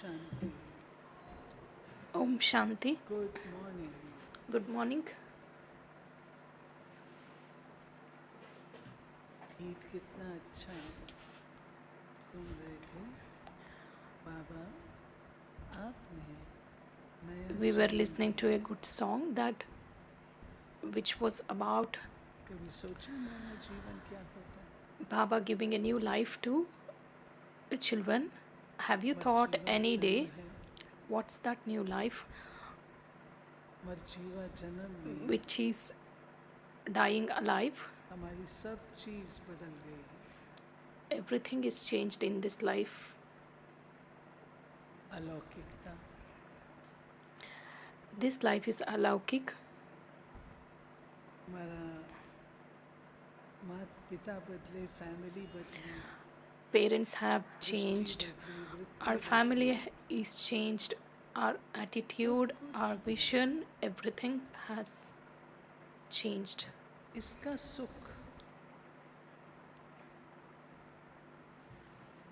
Shanti. Om Shanti. Good morning. Good morning. गीत कितना अच्छा सुन रहे थे बाबा आपने नया We were जीवन listening to दिया a है। good song which was about कभी सोचा नया जीवन क्या होता है? Baba giving a new life to the children. Have you thought मरजीवा any जन्म day है, what's that new life मरजीवा जन्म में which is dying alive? हमारी सब चीज बदल गई है। Everything is changed in this life. अलौकिकता, This life is alaukik. हमारा माता पिता बदले, फैमिली बदली, Parents have दृष्टि changed. बदली, वृत्ति Our बदली, family is changed. Our attitude, our vision, everything has changed. इसका सुख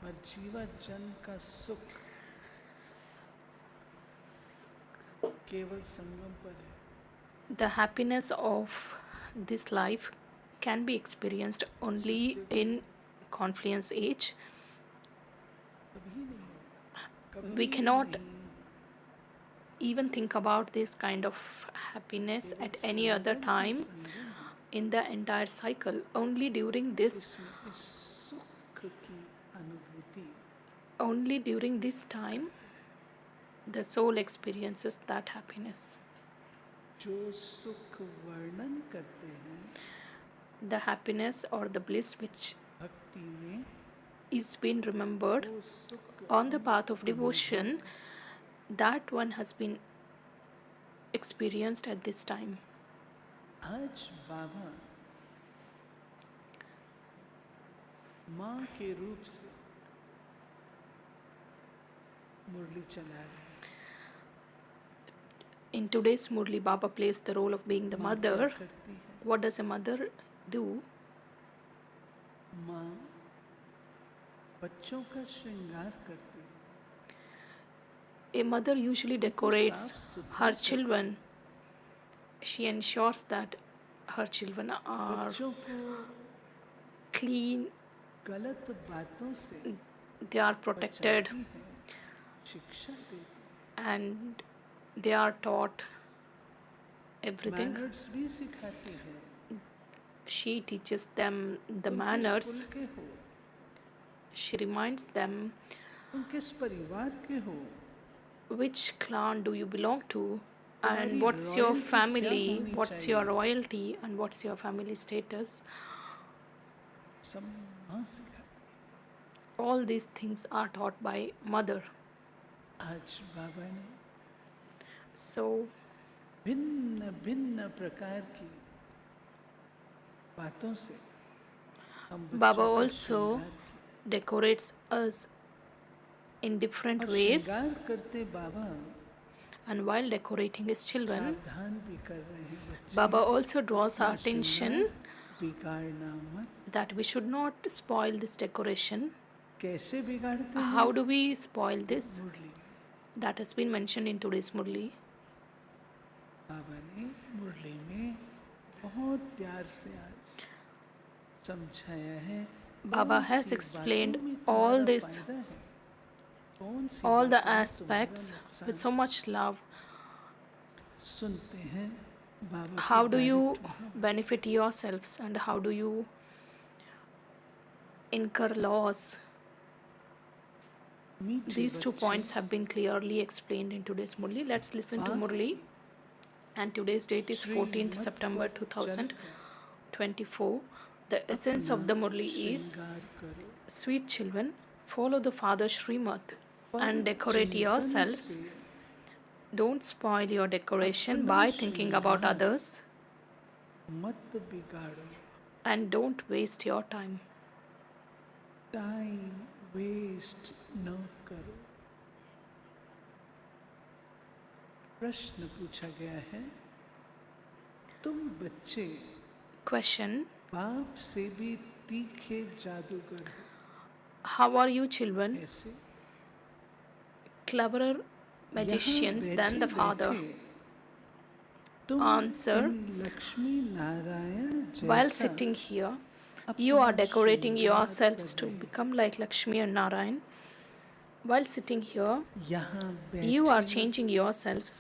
मरजीवा जन्म का सुख केवल संगम पर है। The happiness of this life can be experienced only in confluence age. कभी नहीं होगा, कभी We cannot नहीं। even think about this kind of happiness केवल at any other Sangam he time संगम है। in the entire cycle. Only during this इसमें इस सुख की अनुभूति only during this time the soul experiences that happiness. जो सुख वर्णन करते हैं The happiness or the bliss which भक्ति में, is being remembered वो सुख on the path of devotion, that one has been experienced at this time. आज बाबा माँ के रूप से मुरली चला रहे हैं। In today's Murli, Baba plays the role of being the माँ क्या mother. करती है? What does a mother do? माँ बच्चों का श्रृंगार करती है, A mother usually decorates her children. She ensures that her children are बच्चों को clean, गलत बातों से they are protected, बचाती है, शिक्षा देती है, and they are taught everything. Manners भी सिखाती है। She teaches them the तुम किस manners. कुल के हो, She reminds them तुम किस परिवार के हो, which clan do you belong to, तुम्हारी and what's your royalty क्या family, होनी what's your चाहिए। royalty, and what's your family status. सब माँ सिखाती है। All these things are taught by mother. आज बाबा ने So भिन्न भिन्न प्रकार की बातों से हम बच्चों Baba का also श्रृंगार किया। decorates us in different और ways, श्रृंगार करते बाबा and while decorating his children, सावधान भी कर रहे हैं बच्चे, Baba also draws our अपना attention श्रृंगार बिगाड़ना मत। that we should not spoil this decoration. कैसे बिगाड़ते हैं? How do we spoil this? मुरली में That has been mentioned in today's Murli. बाबा ने मुरली में बहुत प्यार से आज समझाया है। Baba कौन has सी explained बातों में all तुम्हारा this, फायदा है, कौन सी all the बातों में aspects तुम्हारा नुकसान with so much love. सुनते हैं बाबा How की do you direct वहाँ benefit yourselves and how do you incur loss? मीठे These two बच्चे points have been clearly explained in today's Murli. Let's listen to बाप Murli. की And today's date is 14th Shrimad September पर चलकर 2024. The essence of the अपना Murli is, श्रृंगार करो, sweet children, follow the Father's Srimat पर and decorate चिंतन yourselves. से Don't spoil your decoration अपना by thinking about श्रृंगार others, मत बिगाड़ो। and don't waste your time. Time waste न करो। प्रश्न पूछा गया है, तुम बच्चे Question: बाप से भी तीखे जादूगर हो, How are you, children? ऐसे cleverer यहाँ magicians than बैठे the Father? बैठे तुम Answer: इन लक्ष्मी नारायण while जैसा sitting here, you are अपना decorating श्रृंगार yourselves कर to रहे become like Lakshmi and Narayan. While sitting here, हो। यहाँ you are बैठे changing yourselves.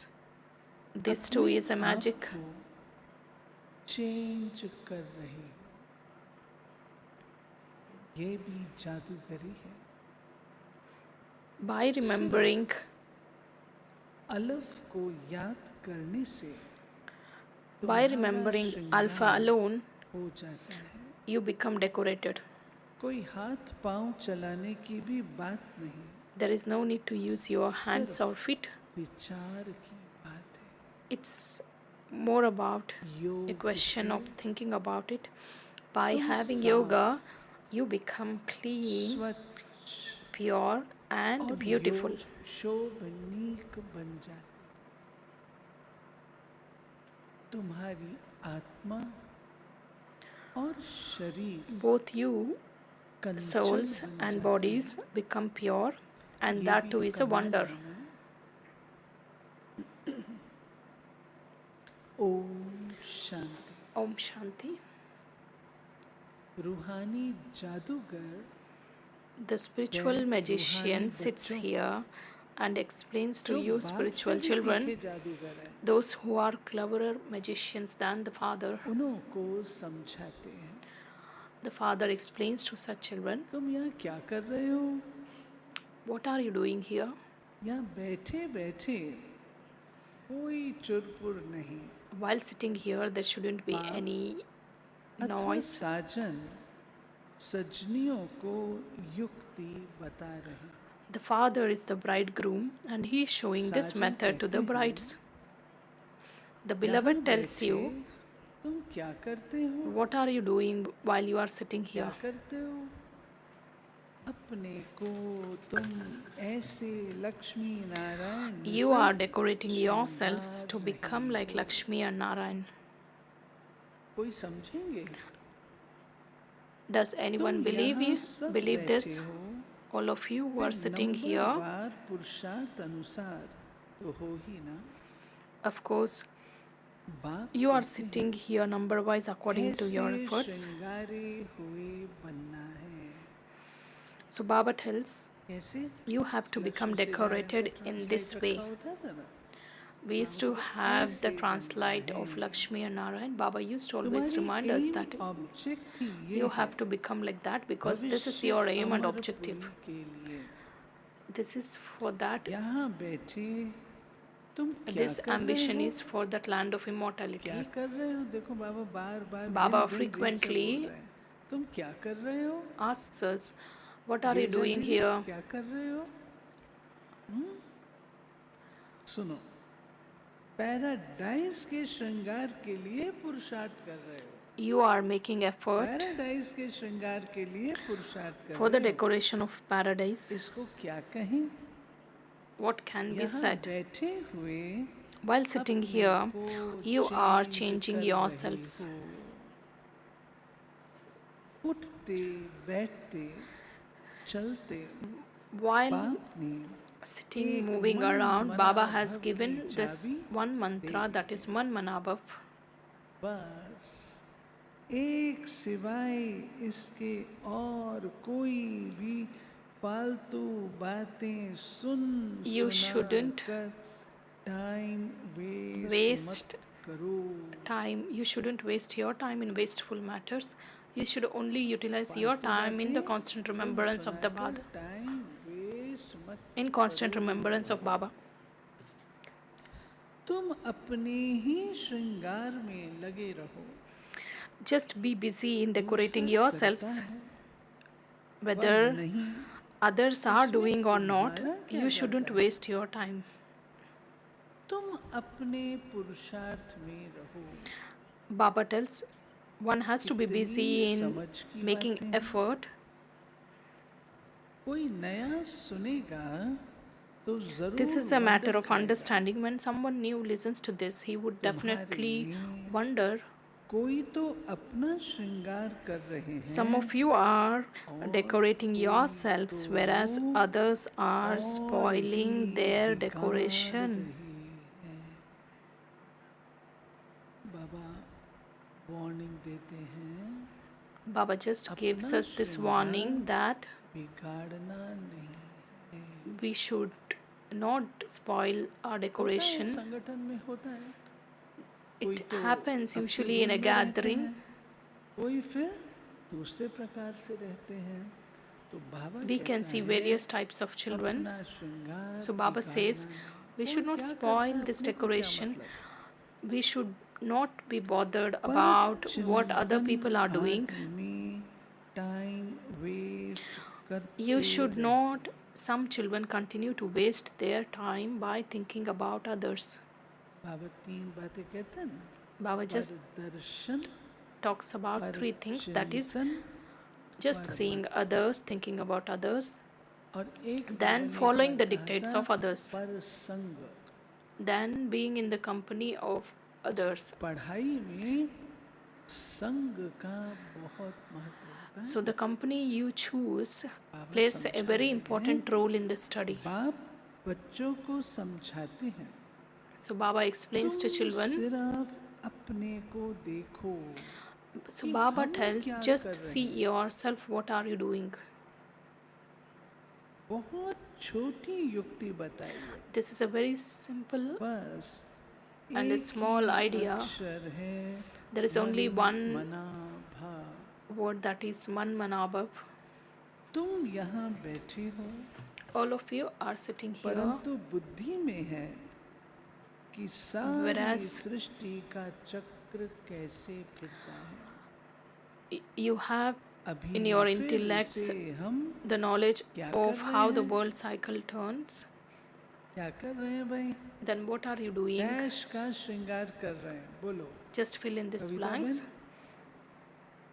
This too अपने is a आप magic. को चेंज कर रहे हो, ये भी जादूगरी है। By remembering, अल्फ को याद करने से by remembering Alpha alone, हो जाता है। you become decorated. कोई हाथ पांव चलाने की भी बात नहीं, There is no need to use your hands or feet. विचार की बात है। It's more about a योग question of से thinking about it. By तुम having साफ, yoga, you become clean, स्वच्छ pure, and और beautiful. शोभनीक बन जाते। तुम्हारी आत्मा और शरीर Both you, कंचन souls, बन and जाते bodies हैं। become pure, and ये that भी too is a कमाल wonder. है ना? ओम शांति। Om Shanti. रूहानी जादूगर The spiritual बैठ magician रूहानी sits बच्चों here and explains to जो you, बाप से spiritual भी children, तीखे जादूगर हैं, those who are cleverer magicians than the Father. उन्हों को समझाते हैं। The Father explains to such children, तुम यहाँ क्या कर रहे हो? what are you doing here? यहाँ बैठे बैठे कोई चुरपुर नहीं, While sitting here, there shouldn't be बाप any अथवा noise. साजन सजनियों को युक्ति बता रहे हैं। The Father is the bridegroom and he is showing this Sajan method to कहते the हैं, brides. The यहाँ beloved tells बैठे you, तुम क्या करते हो? what are you doing while you are sitting क्या here? करते हो? अपने को तुम ऐसे लक्ष्मी नारायण You जैसा are decorating yourselves श्रृंगार to become रहे like हो। Lakshmi and Narayan. कोई समझेंगे? Does anyone तुम believe यहाँ you? सब Believe बैठे this? हो, All of you who are फिर sitting here, नंबरवार पुरुषार्थ अनुसार तो हो ही ना। of course, बाप you are कहते हैं, sitting here number wise according to your ऐसे efforts. श्रृंगारे हुए बनना है। So Baba tells, कैसे? you have to become Lakshmi से नारायण का decorated in translate this way. रखा होता था ना। We used to have the translate of Lakshmi and Narayan. Baba used to always तुम्हारी remind us aim that object ही ये you है, have to become like that because this is भविष्य your aim and Amar objective. Puri के लिए। This is for that. यहाँ बैठे तुम क्या This कर रहे ambition हो? is for that land of क्या immortality. कर रहे हो? देखो बाबा बार बार Baba भिन्न भिन्न रीत से frequently बोल रहे हैं। तुम क्या कर रहे हो? asks us, what are you Girja doing दीदी, here? क्या कर रहे हो? सुनो, पैराडाइज के श्रृंगार के लिए पुरुषार्थ कर रहे हो। You are making effort paradise के श्रृंगार के लिए पुरुषार्थ कर for the रहे हो। decoration of paradise. इसको क्या कहें? What can be यहाँ said? बैठे हुए While sitting अपने here, को you are change changing कर रहे yourselves. हो। उठते बैठते चलते While बाप ने sitting, एक moving मन around, मना Baba has भव given की this चाबी one mantra they that is Man Manabhav. बस एक सिवाय इसके और कोई भी फालतू बातें सुन You सुना shouldn't कर टाइम वेस्ट waste मत करो। time. You shouldn't waste your time in wasteful matters. You should only utilize your फालतू time in the बातें constant soon remembrance of the सुनाकर Baba. टाइम वेस्ट मत In constant करो। remembrance of Baba. तुम अपने ही श्रृंगार में लगे रहो। Just be busy in decorating दूसरा yourselves. करता है, वह Whether नहीं, others are इसमें doing or not, तुम्हारा क्या you shouldn't जाता है? waste your time. तुम अपने पुरुषार्थ में रहो। Baba tells one has to be busy इतनी in समझ की making बातें हैं। effort. कोई नया सुनेगा तो जरूर This is a matter wonder of करेगा। understanding. When someone new listens to this, he would तुम्हारे definitely लिए wonder कोई तो अपना श्रृंगार कर रहे Some हैं of you are और decorating कोई yourselves, तो whereas others are और spoiling ही their बिगाड़ decoration. रहे हैं। बाबा वार्निंग देते हैं, Baba just gives अपना us this warning श्रृंगार that बिगाड़ना नहीं है। we should not spoil our होता है decoration. संगठन में होता है, कोई It तो happens अपने usually in a रूल में रहते gathering. हैं, कोई फिर दूसरे प्रकार से रहते हैं। तो बाबा We can कहता see है various types of children. अपना श्रृंगार So Baba बिगाड़ना says नहीं। we कौन should not क्या spoil करता है, this अपने को क्या decoration. मतलब। We should not be bothered पर about what other चिंतन people are doing. आदमी टाइम वेस्ट करते You should रहते। not. Some children continue to waste their time by thinking about others. बाबा तीन बातें कहते हैं ना, Baba just पर दर्शन, talks about पर three things, that is चिंतन, just पर seeing मत। others, thinking about others, और एक बाबा then ने एक following बात the कहा dictates था, of others, पर संग। then being in the company of others. पढ़ाई में संग का बहुत महत्व होता है। So the company you choose Baba plays a समझा very रहे important हैं, role in the study. बाप बच्चों को समझाते हैं, So Baba explains to तुम children. सिर्फ अपने को देखो। So कि Baba हम tells, क्या just कर रहे see हैं। yourself, what are you doing? बहुत छोटी युक्ति बताई है, This is a very simple बस and a एक small ही idea. अक्षर है, There is only मन one मना भा। word, that is Man Manabhav. तुम यहाँ बैठे हो, All of you are sitting here, परंतु बुद्धि में है कि सारी whereas सृष्टि का चक्र कैसे फिरता है। you have अभी in your फिर intellects से हम the knowledge क्या of कर रहे how the हैं? world cycle turns. क्या कर रहे हैं भाई? Then what are you doing? Dash का श्रृंगार कर रहे हैं, बोलो। Just fill in these Kavita blanks. बहन,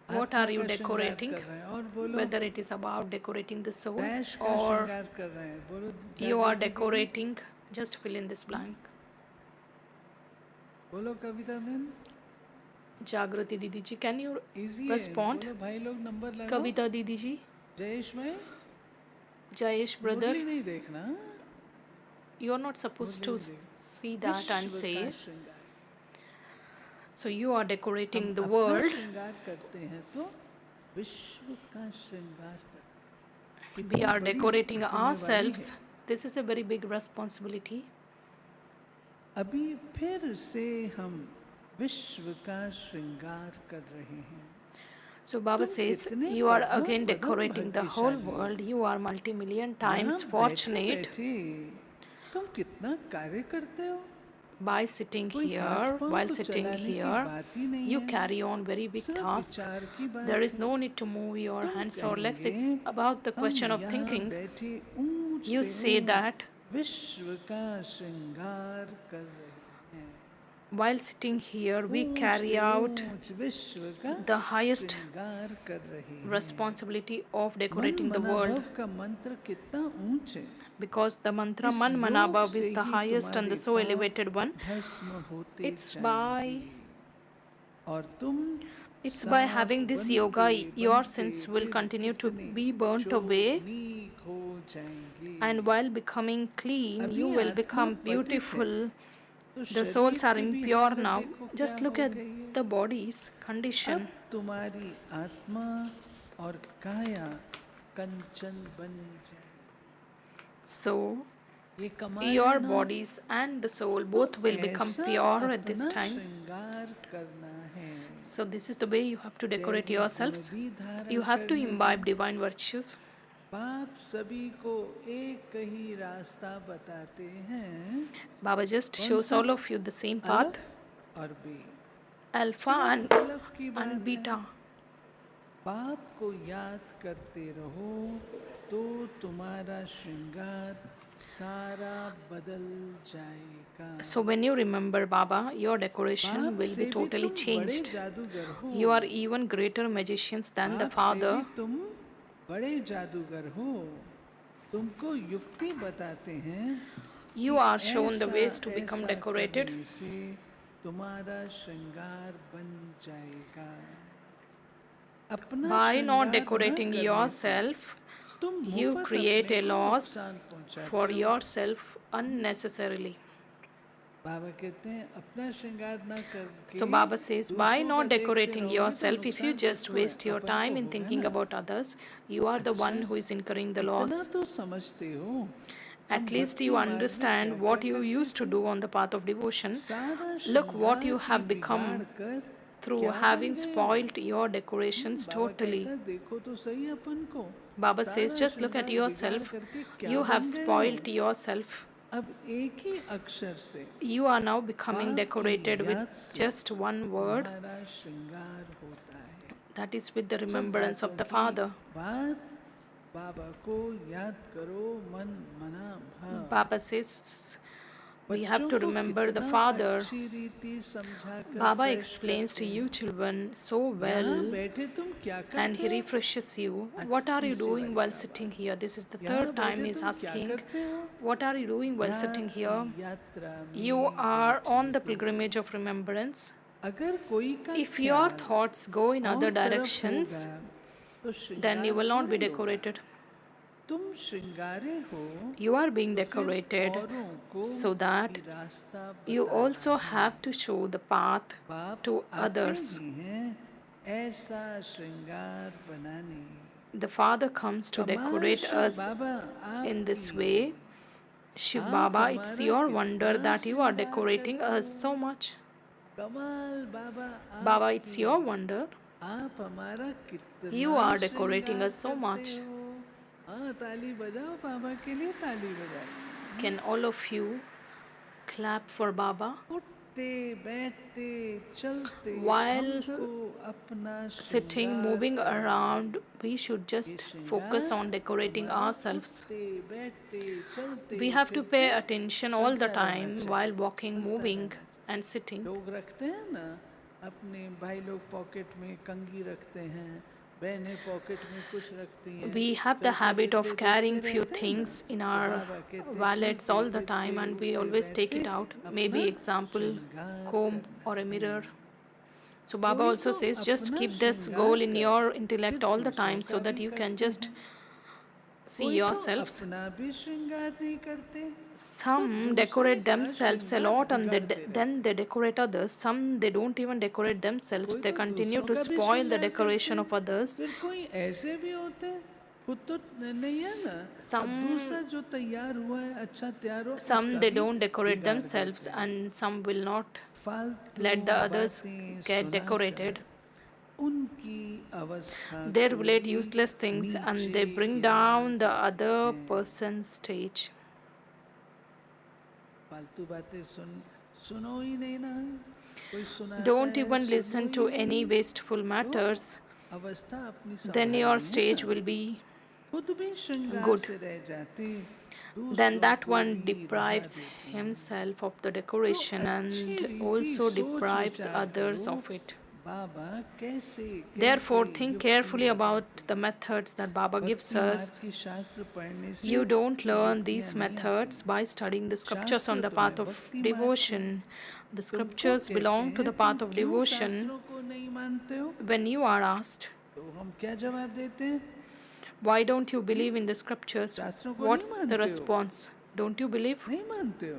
What आत्मा are you का श्रृंगार decorating? कर रहे हैं, और बोलो। Whether it is about decorating the soul dash का or श्रृंगार कर रहे हैं, बोलो। you are जागृति दीदी, decorating, just fill in this blank. बोलो कविता बहन। Jagrati Didi ji, can you easy respond? है, बोलो भाई लोग, नंबर लगाओ। Kavita Didi ji, जयेश में Jayesh brother, मुरली नहीं देखना, you are not supposed to मुरली नहीं see that and विश्व say. का श्रृंगार। So you are decorating हम the अपना world. श्रृंगार करते हैं तो विश्व का श्रृंगार करते हैं। We are कितनी बड़ी decorating जिम्मेवारी ourselves. है। This is a very big responsibility. अभी फिर से हम विश्व का श्रृंगार कर रहे हैं। So Baba तुम says कितने you are Padma again Padma decorating the whole भाग्यशाली। world. You are multi-million times यहाँ fortunate बैठे तुम कितना कार्य करते हो। by sitting कोई here. हाथ पांव While तो sitting चलाने की here, बात ही नहीं you है। carry on very big सिर्फ tasks. विचार की बात There is है। no need to move your तुम hands or legs. It's कहेंगे, about the हम question of यहाँ thinking. बैठे ऊंच You से say ऊंच that विश्व का श्रृंगार कर रहे हैं। while sitting here, we ऊंच carry से out ऊंच विश्व का the highest श्रृंगार कर रहे हैं। responsibility of मन decorating the मना world, भव का मंत्र कितना ऊंच है। because the mantra इस Man योग Manabhav से is the he highest and the तुम्हारे so पाप elevated one. भस्म होते It's by जाएंगे और तुम It's by साफ having this बनते yoga, your बनते sins will फिर continue to कितने be burnt away, नीक हो जाएंगे। and while becoming clean, अभी you will आत्मा become पतित है, beautiful. तो The souls शरीर are की भी impure हालत now. देखो Just क्या look हो at गई है। the body's condition. अब तुम्हारी आत्मा और काया कंचन बन जाए। So, ये कमाल your है ना? bodies and the soul तो both will become ऐसा pure at this अपना time. श्रृंगार करना है। So, this is the way you have to decorate दैवी yourselves. गुण भी धारण You have to करने imbibe divine virtues. बाप सभी को एक ही रास्ता बताते हैं। Baba just कौन shows सा? all of you the same path, अल्फ और बे। alpha सिर्फ अल्फ की बात and है। beta. बाप को याद करते रहो तो तुम्हारा श्रृंगार सारा बदल जाएगा। So when you remember Baba, your decoration बाप will से be भी totally तुम बड़े changed. जादूगर हो। You are even greater magicians than the बाप से Father. भी तुम बड़े जादूगर हो। तुमको युक्ति बताते हैं You कि are shown the ऐसा ways to become ऐसा decorated. करने से तुम्हारा श्रृंगार बन जाएगा। अपना By not श्रृंगार न decorating करने से yourself, तुम you मुफ्त create अपने a को loss नुकसान पहुंचाते for हो। yourself unnecessarily. बाबा कहते हैं अपना श्रृंगार न करके So Baba says, by दूसरों not का देखते decorating रहोगे तो yourself, if you नुकसान just किसको है? waste your अपन time को in होगा thinking ना। about others, you are the one अच्छा, who is incurring the इतना loss. तो समझते हो At हम least भक्ति you मार्ग में क्या understand क्या what you करते used to थे। do on the path of devotion. सारा Look what श्रृंगार you ही have बिगाड़ become कर through क्या बन having गए हो। spoiled your decorations बाबा कहता totally. है देखो तो सही अपन को, Baba says, सारा just look at श्रृंगार बिगाड़ yourself. करके क्या You have बन गए हो। spoiled yourself. अब एक ही अक्षर से You are now becoming बाप की decorated with याद से just one word, तुम्हारा श्रृंगार होता है। that is with the सब remembrance बातों of the की Father. बात बाबा को याद करो मन मना भाव। Baba says, we have बच्चों to को remember the कितना Father. अच्छी रीति समझाकर Baba फ्रेश explains करते to you हैं। children so यहाँ well, बैठे तुम क्या and करते he हो? refreshes you. आज What are you तीसरी doing बारी while Baba sitting here? This is the यहाँ third time बैठे he is तुम क्या asking, करते हो? what are you doing while sitting याद here? की यात्रा You में are on the बैठे हो। pilgrimage of remembrance. अगर कोई का If your ख्याल thoughts go in और other तरफ directions, होगा तो then you श्रृंगार will not be थोड़े होगा। decorated. तुम श्रृंगारे हो You are being तो फिर decorated औरों को so that भी रास्ता you बताना also है। have to show the path बाप to आते others. ही हैं ऐसा श्रृंगार बनाने। The Father comes to कमाल decorate Shiv us Baba in this आपकी, way. Shiv आप Baba, it's हमारा your कितना wonder that you are श्रृंगार decorating करते us हो। so much. कमाल बाबा Baba, it's आपकी, your wonder. आप हमारा कितना You are decorating श्रृंगार us so करते much. हो। हाँ ताली बजाओ बाबा के लिए, ताली बजाओ। Can all of you clap for Baba? उठते बैठते चलते While हमको अपना sitting, श्रृंगार moving करना। around, we should ये just focus श्रृंगार on decorating हमारा ourselves. उठते बैठते चलते We have to pay फिरते attention all the चलता रहना time चाहिए, while walking, चलता moving, रहना चाहिए। and sitting. लोग रखते हैं ना अपने भाई लोग पॉकेट में कंघी रखते हैं, बहनें पॉकेट में कुछ रखती हैं। We have the चलते habit of फिरते carrying देखते few रहते हैं things ना, in तो our बाबा कहते wallets चलते all the फिरते time and we उठते always take बैठते it out. अपना Maybe example, श्रृंगार comb करना or a है। mirror. So Baba कोई also तो says just अपना keep this श्रृंगार goal in कर your फिर intellect all the दूसरों time so का that भी you can करते just हैं। see कोई तो yourselves. अपना भी श्रृंगार नहीं करते, तो Some दूसरे decorate का themselves a श्रृंगार lot and बिगाड़ते रहते then हैं। they decorate others. Some they don't even decorate themselves. कोई They तो continue दूसरों to का भी spoil the श्रृंगार करते decoration हैं। of others. फिर कोई ऐसे भी होते हैं खुद तो नहीं है ना, अब Some दूसरा जो तैयार हुआ है अच्छा तैयार हो some उसका they भी don't decorate बिगाड़ themselves देते हैं। and some will not फालतू let the others बातें get सुनाकर decorated. उनकी अवस्था They को relate भी useless things and नीचे they bring गिरा down the देते other हैं। person's stage. फालतू बातें सुनो ही नहीं ना, कोई सुनाता Don't है even सुनो listen ही to नहीं, any wasteful तो matters. अवस्था अपनी Then your संभालनी है stage ना। will be खुद भी श्रृंगार good. से रह जाते, Then दूसरों that को one भी रहा deprives देते हैं। himself of the तो decoration अच्छी and रीति also सोच deprives विचार others करो of it. बाबा कैसे Therefore, कैसे think युक्ति carefully about बताते the हैं। methods that Baba gives भक्ति मार्ग us. की शास्त्र पढ़ने से You don't ये learn युक्तियाँ these नहीं methods आती। by studying the scriptures on शास्त्र the तो path है of भक्ति मार्ग के। devotion. The तुमको scriptures कहते belong to हैं the तुम path of क्यों devotion. शास्त्रों को नहीं मानते हो, When you are asked, तो हम क्या जवाब देते हैं? why don't you believe in the scriptures? शास्त्रों को नहीं What's the मानते हो, response? Don't you believe? नहीं मानते हो।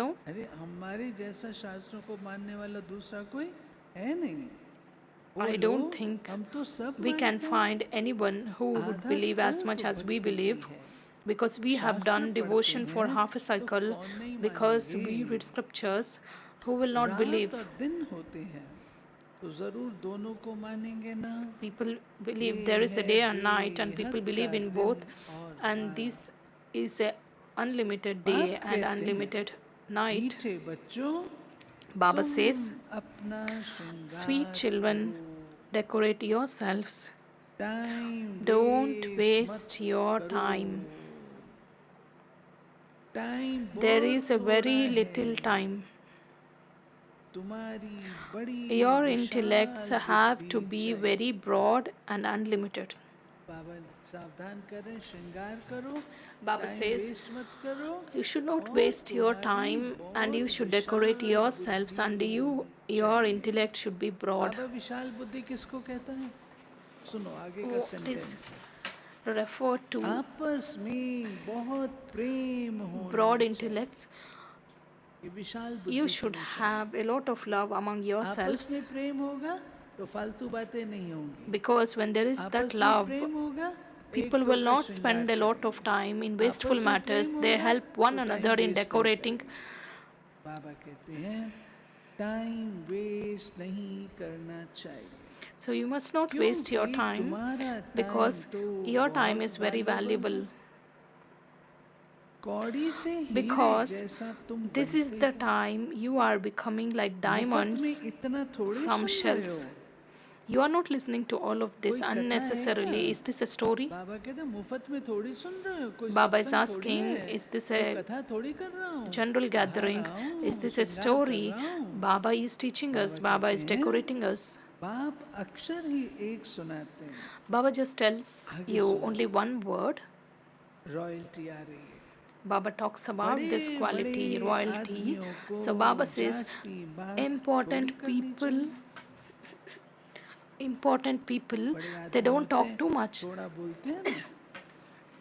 No? अरे हमारे जैसा शास्त्रों को मानने वाला दूसरा कोई है नहीं। I बोलो, don't think हम तो सब we can मानते हैं। find anyone who would आधा believe as तो much as we भटके believe, ही है। because we have शास्त्र done पढ़ते devotion for हैं half a तो cycle, कौन नहीं because we मानेंगे। read scriptures. Who will not रात believe? और दिन होते हैं तो जरूर दोनों को मानेंगे ना। People believe ये there is a है day and night, and बेहद people का believe in दिन both, और and रात। this is a unlimited बाप day and कहते हैं, unlimited night. मीठे बच्चों Baba तुम says, अपना श्रृंगार sweet children, करो, decorate yourselves. Time Don't waste waste मत your करो। time. टाइम There बहुत is a very थोड़ा little है। time. तुम्हारी बड़ी Your Vishal intellects have to बुद्धि be चाहिए। very broad and unlimited. बाबा सावधान करें, श्रृंगार करो, Baba टाइम says वेस्ट मत करो, you should not और waste your तुम्हारी time and you बहुत should decorate विशाल yourselves बुद्धि and होनी your चाहिए। intellect should be broad. बाबा विशाल बुद्धि किसको कहता है? सुनो आगे का What is sentence. referred to आपस में बहुत प्रेम होना broad चाहिए। intellects? ये विशाल You बुद्धि की should निशानी। have a lot of love among आपस yourselves, में प्रेम होगा तो फालतू बातें नहीं होंगी। because when there is that आपस में love, प्रेम होगा, people एक तो will का not श्रृंगार spend a lot of करेंगे। time in wasteful आपस में matters. प्रेम They होगा help one तो another टाइम in वेस्ट नहीं decorating. करेंगे। बाबा कहते हैं टाइम वेस्ट नहीं करना चाहिए, So you must not waste your क्योंकि time तुम्हारा because टाइम तो your time बहुत is very valuable valuable. है। कौड़ी से हीरे Because जैसा तुम this is बनते the हो। time you are becoming like मुफ्त diamonds में इतना थोड़ी from सुन रहे shells. हो। You are not listening to all of this कोई कथा है unnecessarily. क्या? Is this a story? बाबा कहते हैं मुफ्त में थोड़ी सुन रहे हो, कोई Baba is सत्संग थोड़ी asking, है, is this कोई a कथा थोड़ी कर रहा हूँ, general पढ़ा gathering? रहा हूँ, Is this a श्रृंगार कर story? रहा हूँ। Baba is teaching us, Baba Baba कहते is हैं decorating us. बाप अक्षर ही एक सुनाते हैं, Baba just tells आगे you सुनो। only one word. रॉयल्टी आ रही है। Baba talks about this बड़े quality, बड़े royalty. आदमियों को So Baba says, जास्ती बात important थोड़ी करनी people, चाहिए। important people, बड़े they आदमी don't होते talk हैं, too much थोड़ा बोलते हैं ना,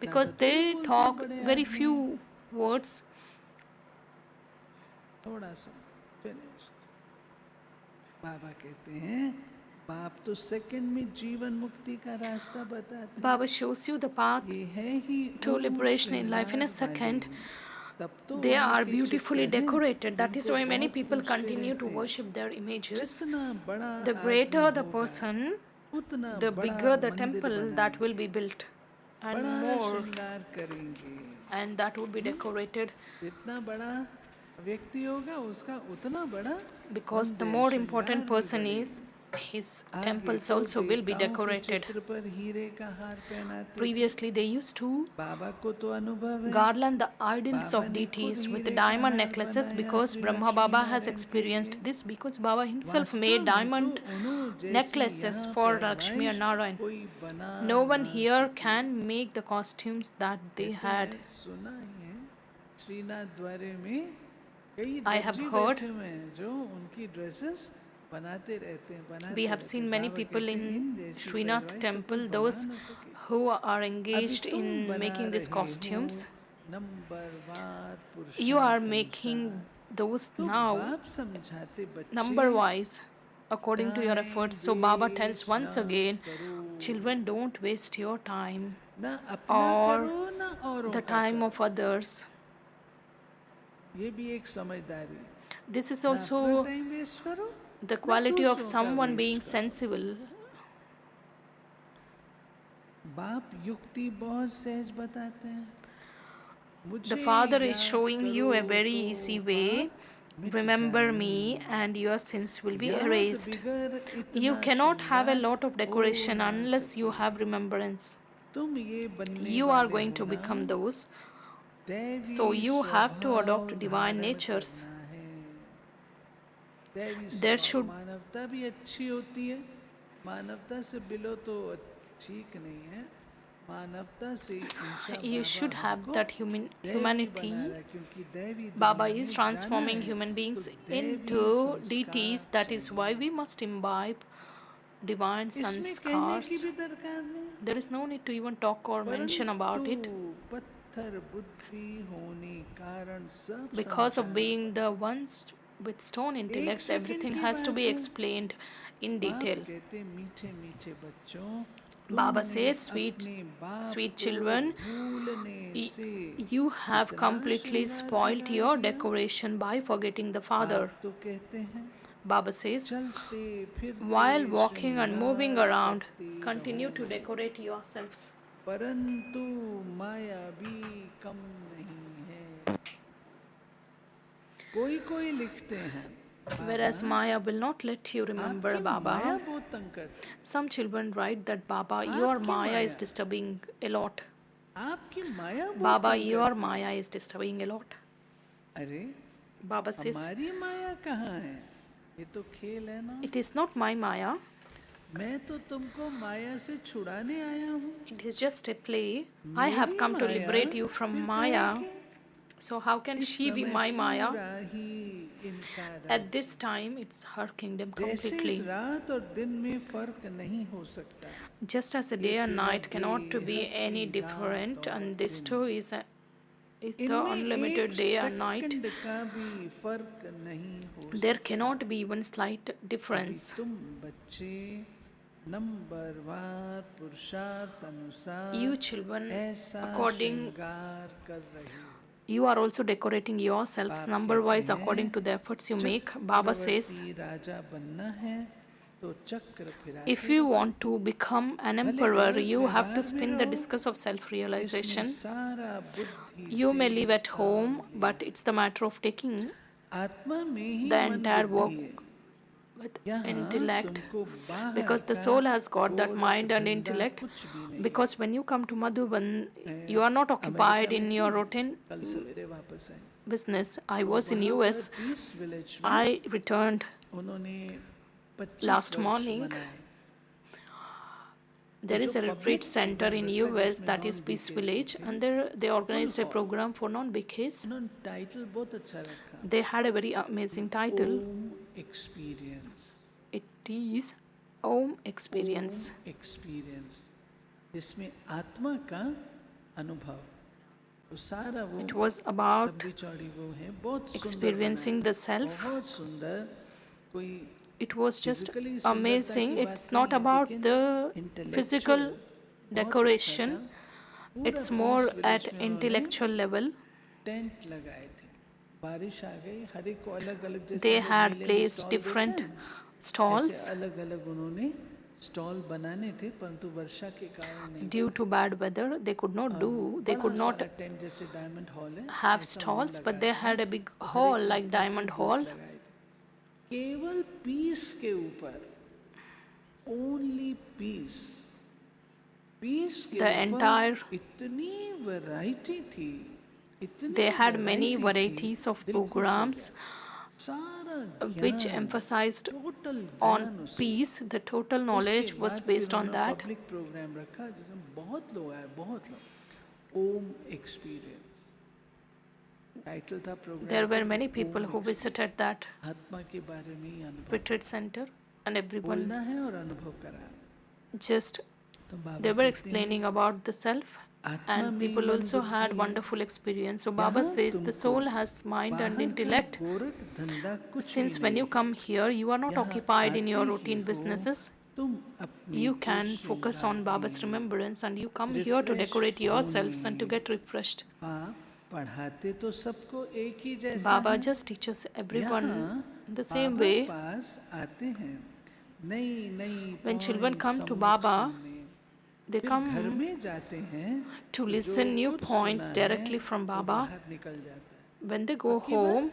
because ज़्यादातर they बोलते हैं talk बड़े very आदमी, few words. थोड़ा सा फिनिश। बाबा कहते हैं बाप तो सेकंड में जीवन मुक्ति का रास्ता बताते हैं। Baba shows you the path ये है ही to ऊंच liberation in life in a श्रृंगार second. वाली, तब तो They उन्हीं are के beautifully चित्र हैं, decorated. That is जिनको why many बहुत people पूजते continue to रहते हैं। worship their images. जितना बड़ा The आदमी greater the होगा, person, उतना the बड़ा bigger the मंदिर temple that will be बनाएंगे, built, and बड़ा more, श्रृंगार करेंगे। and that would be decorated. जितना बड़ा व्यक्ति होगा उसका उतना बड़ा Because the मंदिर, more श्रृंगार important भी person बढ़ेगा। is, his आगे temples तो also will be देवताओं के decorated. चित्र पर हीरे का हार पहनाते थे। Previously, they used to बाबा को तो अनुभव है, garland the idols Baba of ने खुद deities with हीरे का diamond हार necklaces बनाया because Shri Brahma Lakshmi Baba has Narayan के experienced लिए। this because Baba himself वास्तव made में तो diamond उन्हों जैसी necklaces यहाँ for पर Lakshmi and आयश Narayan. कोई बना No one ना here सके। can make the costumes that they कहते had. हैं, सुना ही है श्रीनाथ द्वारे में कई I have दर्जी heard. बैठे हुए हैं जो उनकी ड्रेसेस बनाते रहते हैं, बनाते We have रहते seen हैं। many बाबा people कहते हैं, in इन जैसी Srinath पैरवाई तो temple, कोई those बना ना सके। who are अभी engaged तुम in बना making these रहे हो costumes. नंबरवार You are Purushottam making सार। those तो now बाप समझाते बच्चे number wise according to your time efforts. So Baba tells waste once ना again, करो, children, don't waste your time ना अपना or करो ना औरों the का time करो। of others. ये भी एक समझदारी है। This is ना अपना also टाइम वेस्ट करो the ना quality of दूसरों का someone वेस्ट being करो। sensible. बाप युक्ति बहुत सहज बताते हैं। The मुझे Father is याद showing you a करो very तो easy way. पाप मिट Remember जाएं। me, and your sins will be याद erased. बिगर You इतना cannot have a श्रृंगार lot of हो decoration ना unless you सके। have remembrance. तुम ये बनने You are वाले going हो to ना, become those. दैवी So you have to स्वभाव adopt divine धारण natures. करना है। दैवी There स्वभाव, should मानवता भी अच्छी होती है, मानवता से बिलो तो ठीक नहीं है, मानवता से ऊंचा you should बाबा have हमको that दैवी humanity. बना रहा है, क्योंकि दैवी Baba दुनिया is में transforming जाना है, human beings तो दैवी into deities. संस्कार That is why चाहिए। we must imbibe divine इसमें कहने की sanskars. भी दरकार नहीं, There is no need to even talk or mention about परंतु it पत्थर बुद्धि होने कारण सब because of समझाना being पड़ता the ones with stone है। intellects. सेकंड Everything की has to बात be है, explained in बाप detail. कहते मीठे मीठे बच्चों, Baba तुमने says, sweet, अपने बाप sweet को children, भूलने से you have इतना completely श्रृंगार spoiled बिगाड़ your दिया। decoration by forgetting the Father. बाप तो कहते हैं Baba says, चलते फिरते while walking and moving श्रृंगार around, करते continue to रहो, decorate yourselves. परंतु माया भी कम नहीं है। कोई कोई लिखते हैं Whereas Baba, Maya will not let you remember आपकी माया Baba. बहुत तंग करती है, Some children write that Baba, your आपकी Maya is Maya, disturbing a lot. आपकी माया बहुत Baba, तंग your करती है। Maya is disturbing a lot. अरे Baba says, हमारी माया कहाँ है, ये तो खेल है ना। it is not my Maya. मैं तो तुमको माया से छुड़ाने आया हूँ, It is just a play. I have मेरी come to Maya liberate you from फिर Maya. कहेगी So how can इस she be समय my Maya? पूरा ही इनका At this राज्य। time, it's her kingdom जैसे इस completely. रात और दिन में फर्क नहीं हो सकता, Just as a ये day and तेरा night cannot to be बेहद any की रात different, और and this दिन, too is the इनमें unlimited एक day and night. सेकंड का भी फर्क नहीं हो There सकता। cannot be even slight अभी difference. तुम बच्चे नंबरवार पुरुषार्थ You अनुसार children, ऐसा according, श्रृंगार कर रहे हो। you are also decorating yourselves बाप number कहते wise according हैं to the efforts you make. Baba says, चक्रवर्ती राजा बनना है तो चक्र if फिराते you रहो। want to become an भले emperor, गृहस्थ you have to व्यवहार में spin the रहो, discus of self इसमें realization. सारा बुद्धि You से may live at काम home, लेना। but it's the matter of taking आत्मा में ही the मन entire work बुद्धि है। with यहाँ intellect, तुमको बाहर because the का soul has got that Gorakh mind and धंधा intellect. कुछ भी नहीं है। Because when you come to Madhuban, मैं you are not America occupied में in थी, your routine कल सवेरे वापस आई। business. I तो was in वहाँ पर US. पीस विलेज में I returned उन्होंने 25 last वर्ष morning. मनाए। There जो is a retreat public center program in रखा US जिसमें that is non Peace BKs भी Village, थे, and there they organized a hall। program for non-BKs. उन्होंने टाइटल बहुत अच्छा रखा, They had a very amazing title. Om experience. It is Om Experience. Om experience, जिसमें आत्मा का अनुभव, तो सारा वो It was about लंबी चौड़ी वो है, बहुत सुंदर experiencing बनाया, the self. बहुत सुंदर। कोई It was just फिजिकली सुंदरता amazing. की बात It's नहीं not है, about लेकिन the इंटेलेक्चुअल physical बहुत अच्छा decoration. था। पूरा It's piece more village at में उन्होंने intellectual level. टेंट लगाए थे, बारिश आ गई, हर एक को अलग अलग, जैसे They हम लोग had मेले में placed स्टॉल देते different हैं, ऐसे stalls. अलग अलग उन्होंने स्टॉल बनाने थे, परंतु वर्षा के कारण नहीं Due to bad weather, they could not do, they बड़ा could not सारा टेंट, जैसे डायमंड हॉल है have ऐसा उन्होंने stalls, but लगाया they था, had a big her hall एक like ने Diamond बूथ Hall. लगाए थे, केवल पीस के ऊपर, ओनली पीस। पीस के The entire, ऊपर इतनी वैरायटी थी, इतनी they had many वैरायटी थी, varieties of दिल खुश हो programs गया। सारा which ज्ञान, emphasized टोटल on ज्ञान उसमें। peace. The total knowledge उसके was बाद based फिर on उन्होंने that. पब्लिक प्रोग्राम रखा जिसमें बहुत लोग आए, बहुत लोग। ओम एक्सपीरियंस टाइटल था प्रोग्राम There were का, many Om people who experience. visited that आत्मा के बारे में ही अनुभव retreat center, and everyone बोलना है और अनुभव कराना। just, तो बाबा they were कहते हैं explaining about the self, आत्मा and में people मन also had बुद्धि, wonderful experience. So Baba यहाँ says the तुमको soul has mind and बाहर का intellect. गोरख धंधा कुछ भी Since when नहीं you है। come here, you are not यहाँ occupied in आते your ही routine हो businesses. तुम अपने You को can focus on Baba's श्रृंगार remembrance, and you come here to refresh decorate yourselves and to होने। get refreshed. आप पढ़ाते तो सबको एक ही जैसा Baba है, just teaches everyone यहाँ the same बाबा way. पास आते हैं नई नई When children point come to सम्मुख Baba, सुनने, they फिर घर come में जाते हैं to तो listen जो new कुछ points सुना है directly from वो Baba. बाहर निकल जाता है। When they go आपकी बात home,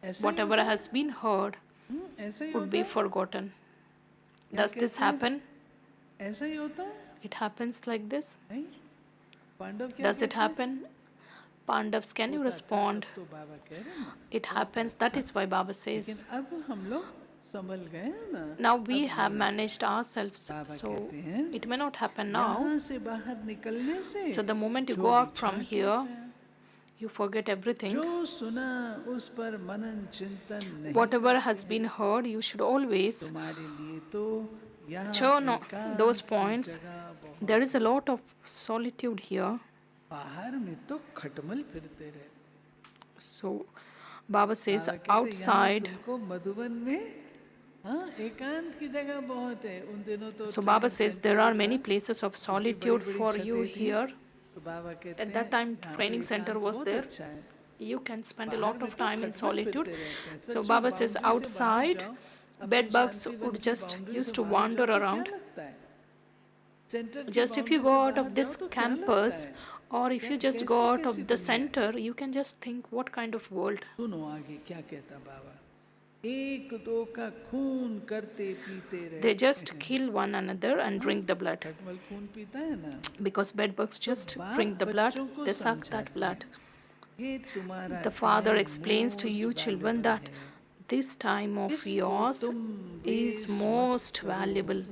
ऐसा ही whatever होता है? has been heard ऐसा ही would होता be है? forgotten. क्या Does this कहते हैं? happen? ऐसा ही होता है? It happens like this. नहीं? पांडव क्या Does it कहते हैं? happen? Pandavs, can you होता था, respond? तब तो बाबा कह रहे हैं ना। It happens. That is why Baba लेकिन says. अब हम लोग संभल गए हैं ना। Now we अब have नहीं। managed ourselves, बाबा so कहते हैं it may not happen now. यहाँ से बाहर निकलने से So the moment you जो go out भी from छाँट here, लेते हैं, you forget everything. जो सुना उस पर मनन चिंतन नहीं Whatever करते has हैं। been heard, you should always तुम्हारे लिए तो यहाँ turn on एकांत those की points. जगह बहुत, There is a lot of solitude here. बाहर में तो खटमल फिरते रहते। So Baba says बाबा कहते हैं, यहाँ outside. तुमको मधुबन में हाँ एकांत की जगह बहुत है। उन दिनों तो So Baba training says center there are था, many places of उसकी solitude बड़ी-बड़ी for छतें you थी। here. तो बाबा कहते At that हैं, time, यहाँ training तो center एकांत was बहुत there. अच्छा है। You can spend a बाहर lot में of तो time in खटमल solitude. फिरते रहते हैं। So सच Baba में says बाउंड्री से बाहर outside, जाओ, अपनी bed bugs Shanti one would की just बाउंड्री used से to बाहर wander जाओ तो क्या around. लगता है? सेंटर की Just if you boundary go से out बाहर of this जाओ तो क्या लगता campus, है? or if you just go कैसी out कैसी of the दुनिया है? center, you can just think what kind of world. सुनो आगे क्या कहता बाबा, एक दो का खून करते पीते They रहते just हैं। kill one another and drink the blood. खटमल खून पीता है ना, Because bedbugs तो just बाप drink the blood, बच्चों को they suck that समझाते blood. हैं, ये तुम्हारा The father time explains to you most children valuable that है, This time of इसको yours तुम is वेस्ट मत most करो। valuable.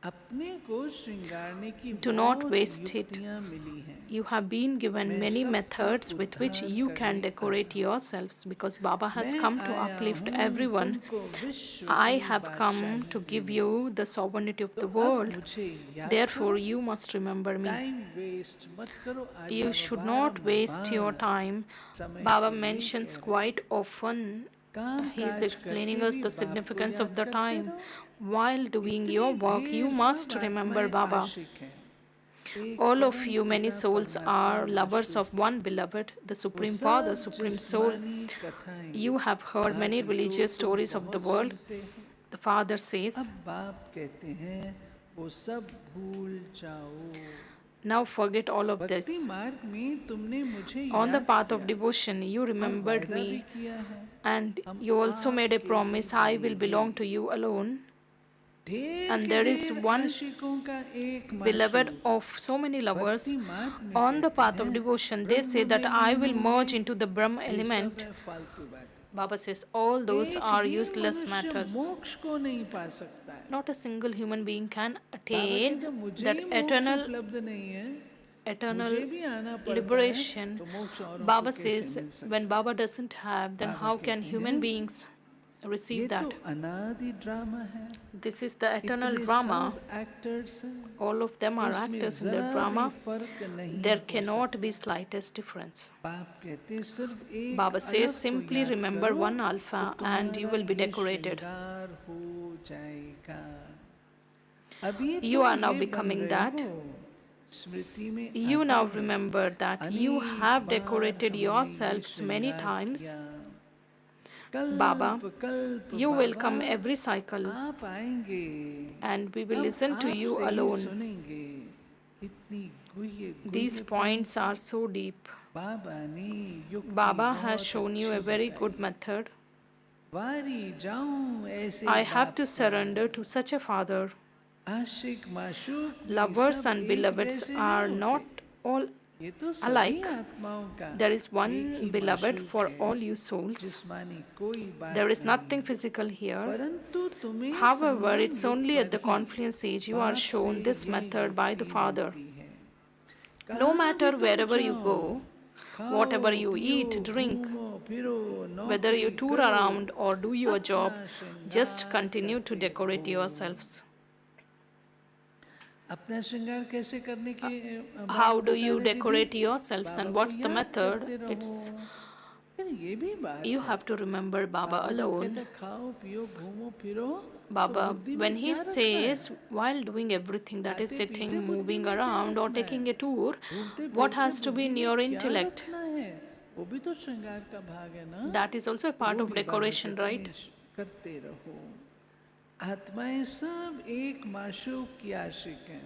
अपने को श्रृंगारने की Do not बहुत waste it. युक्तियां मिली हैं। You have been given मैं many सबका methods with which उद्धार you can करने decorate आता हूँ। yourselves because Baba has मैं come to आया uplift हूँ everyone. तुमको विश्व I की have come Badshahi to give देने। you the sovereignty of तो the अब world. मुझे याद Therefore, करो, you must remember me. Time waste मत करो। आज You Baba should not waste your बारंबार time. समय Baba के लिए mentions कह रहे हैं। quite often, काम he is काज explaining करके us भी the बाप को significance of याद the करते time. रहो। While doing इतने your work, you ढेर must सब remember आत्माएं Baba. आशिक हैं। एक All of परम you, many पिता souls, परमात्मा are lovers of माशूक है। one beloved, the वो Supreme Father, सब Supreme Soul. जिस्मानी कथाएं You have heard many आदि तो religious तुम stories of the बहुत world. सुनते हो। The Father says, अब बाप कहते हैं वो सब भूल जाओ। now forget all of भक्ति this. मार्ग में तुमने मुझे On the याद path of किया devotion, you और remembered वायदा भी me, किया है। and हम you also made a आपके ही promise, I will बनेंगे। belong to you alone. ढेर And के there is ढेर one आशिकों का एक beloved माशूक। of so many lovers. भक्ति मार्ग में On the कहते path of हैं devotion, they say Brahma that में I लीन will होंगे। merge into the Brahma ये सब element. है फालतू बातें। Baba says all those एक are भी useless मनुष्य matters. मोक्ष को नहीं पा सकता है। Not a single human being can Baba attain कहते मुझे that ही मोक्ष eternal उपलब्ध नहीं है, eternal मुझे भी आना पड़ता है, liberation. तो मोक्ष औरों को Baba कैसे says मिल सकता when है? Baba doesn't have, then Baba how can कहते human हैं beings ये receive तो that? अनादि ड्रामा है। This is the eternal इतने drama. सब एक्टर्स हैं, All of them are इसमें actors in the जरा भी drama. फर्क नहीं There हो cannot सकता। be slightest difference. बाप कहते हैं सिर्फ एक Baba says अलग को simply याद remember करो one तो alpha and you तुम्हारा will be ये decorated. श्रृंगार हो जाएगा। अभी You तुम are now ये बन becoming रहे that. हो। स्मृति में You आता now है remember that you अनेक have बार decorated हमने ये yourselves many श्रृंगार times. किया। Baba, कल्प कल्प you will Baba come every cycle आप आएंगे, and we will हम listen to you आपसे ही alone. सुनेंगे। इतनी गुह्य These गुह्य points are so deep. बाबा ने युक्ति Baba has बहुत shown you a अच्छी very बताई good है। method. वारी जाऊं ऐसे I have बाप to को। surrender to such a father. आशिक माशूक भी Lovers सब and एक beloveds जैसे are नहीं not होते। all ये तो सभी alike. आत्माओं का There is एक one ही beloved माशूक for है। all you souls. जिस्मानी कोई बात There is नहीं, nothing physical here. परंतु तुम्हें However, संगम it's युग only at पर the he confluence stage you are बाप shown से this ये method by the युक्ति Father. मिलती है। No कहाँ भी matter तुम wherever you जाओ, go, खाओ whatever you पियो eat, drink, घूमो फिरो whether you नौकरी tour करो, around or do your job, अपना just श्रृंगार continue to करते decorate रहो। yourselves. अपना श्रृंगार कैसे करने की बाबा How do बता you रहे decorate Vidhi? yourselves Baba and को what's the याद method? करते रहो। It's फिर ये भी बात you है, have to remember Baba बाबा जब alone. कहते हैं, खाओ पियो घूमो फिरो, तो Baba, बुद्धि when में he क्या रखा है? says while doing everything that is खाते sitting, पीते बुद्धि moving में क्या around or रखना है? taking a tour, घूमते what फिरते has to be बुद्धि in में your क्या intellect? रखना है? वो भी तो श्रृंगार का भाग है ना। That is also a part वो of भी बाबा decoration, कहते right? हैं, करते रहो। आत्माएं सब एक माशूक की आशिक हैं।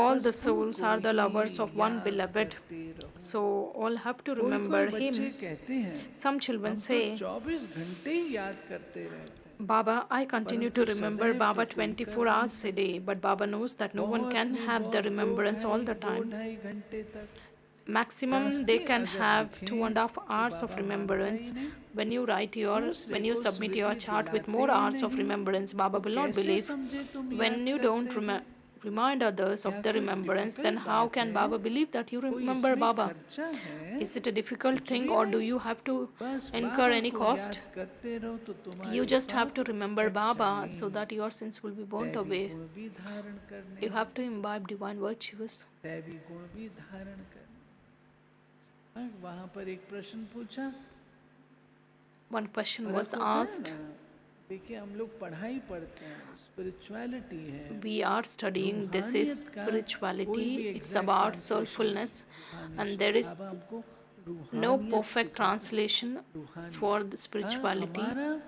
All बस the souls उनको are the he lovers of one याद beloved. करते रहो। So all have to कोई remember कोई बच्चे him. कहते हैं Some children हम तो say, 24 घंटे ही याद करते रहते हैं। Baba, I continue to परंतु remember सदैव Baba तो कोई कर 24 नहीं hours a day, but Baba knows that no one बहुत can में have the बहुत remembrance all the दो time. ढाई घंटे तक Maximum रास्ते they can अगर have लिखें 2.5 तो hours of बाबा मानता remembrance. ही नहीं। When you write दूसरे when you को submit your Smriti chart with दिलाते more ही hours of नहीं, remembrance, Baba तो will not कैसे believe. समझे तुम When याद you don't करते हो? remind others क्या of the कोई remembrance, then डिफिकल्ट how बात can है? Baba believe that you कोई remember इसमें Baba? खर्चा है? Is it a difficult कुछ thing भी or do नहीं। you have to बस incur बाबा any को cost? याद करते रहो तो तुम्हारे You just have to पाप remember हट Baba so जाएं। that your sins will be burnt दैवी away. गुण भी धारण करने You have to imbibe divine virtues. दैवी गुण भी धारण करने। वहाँ पर एक प्रश्न पूछा, One question फर्क was होता है asked. ना? देखिए हम लोग पढ़ाई पढ़ते हैं, स्पिरिचुअलिटी है, We are studying this is रूहानियत का कोई spirituality, भी it's exact about translation soulfulness, रूहानी and शब्द। there is बाबा हमको no रूहानियत perfect सिखाते हैं, translation रूहानियत। for the spirituality. हमारा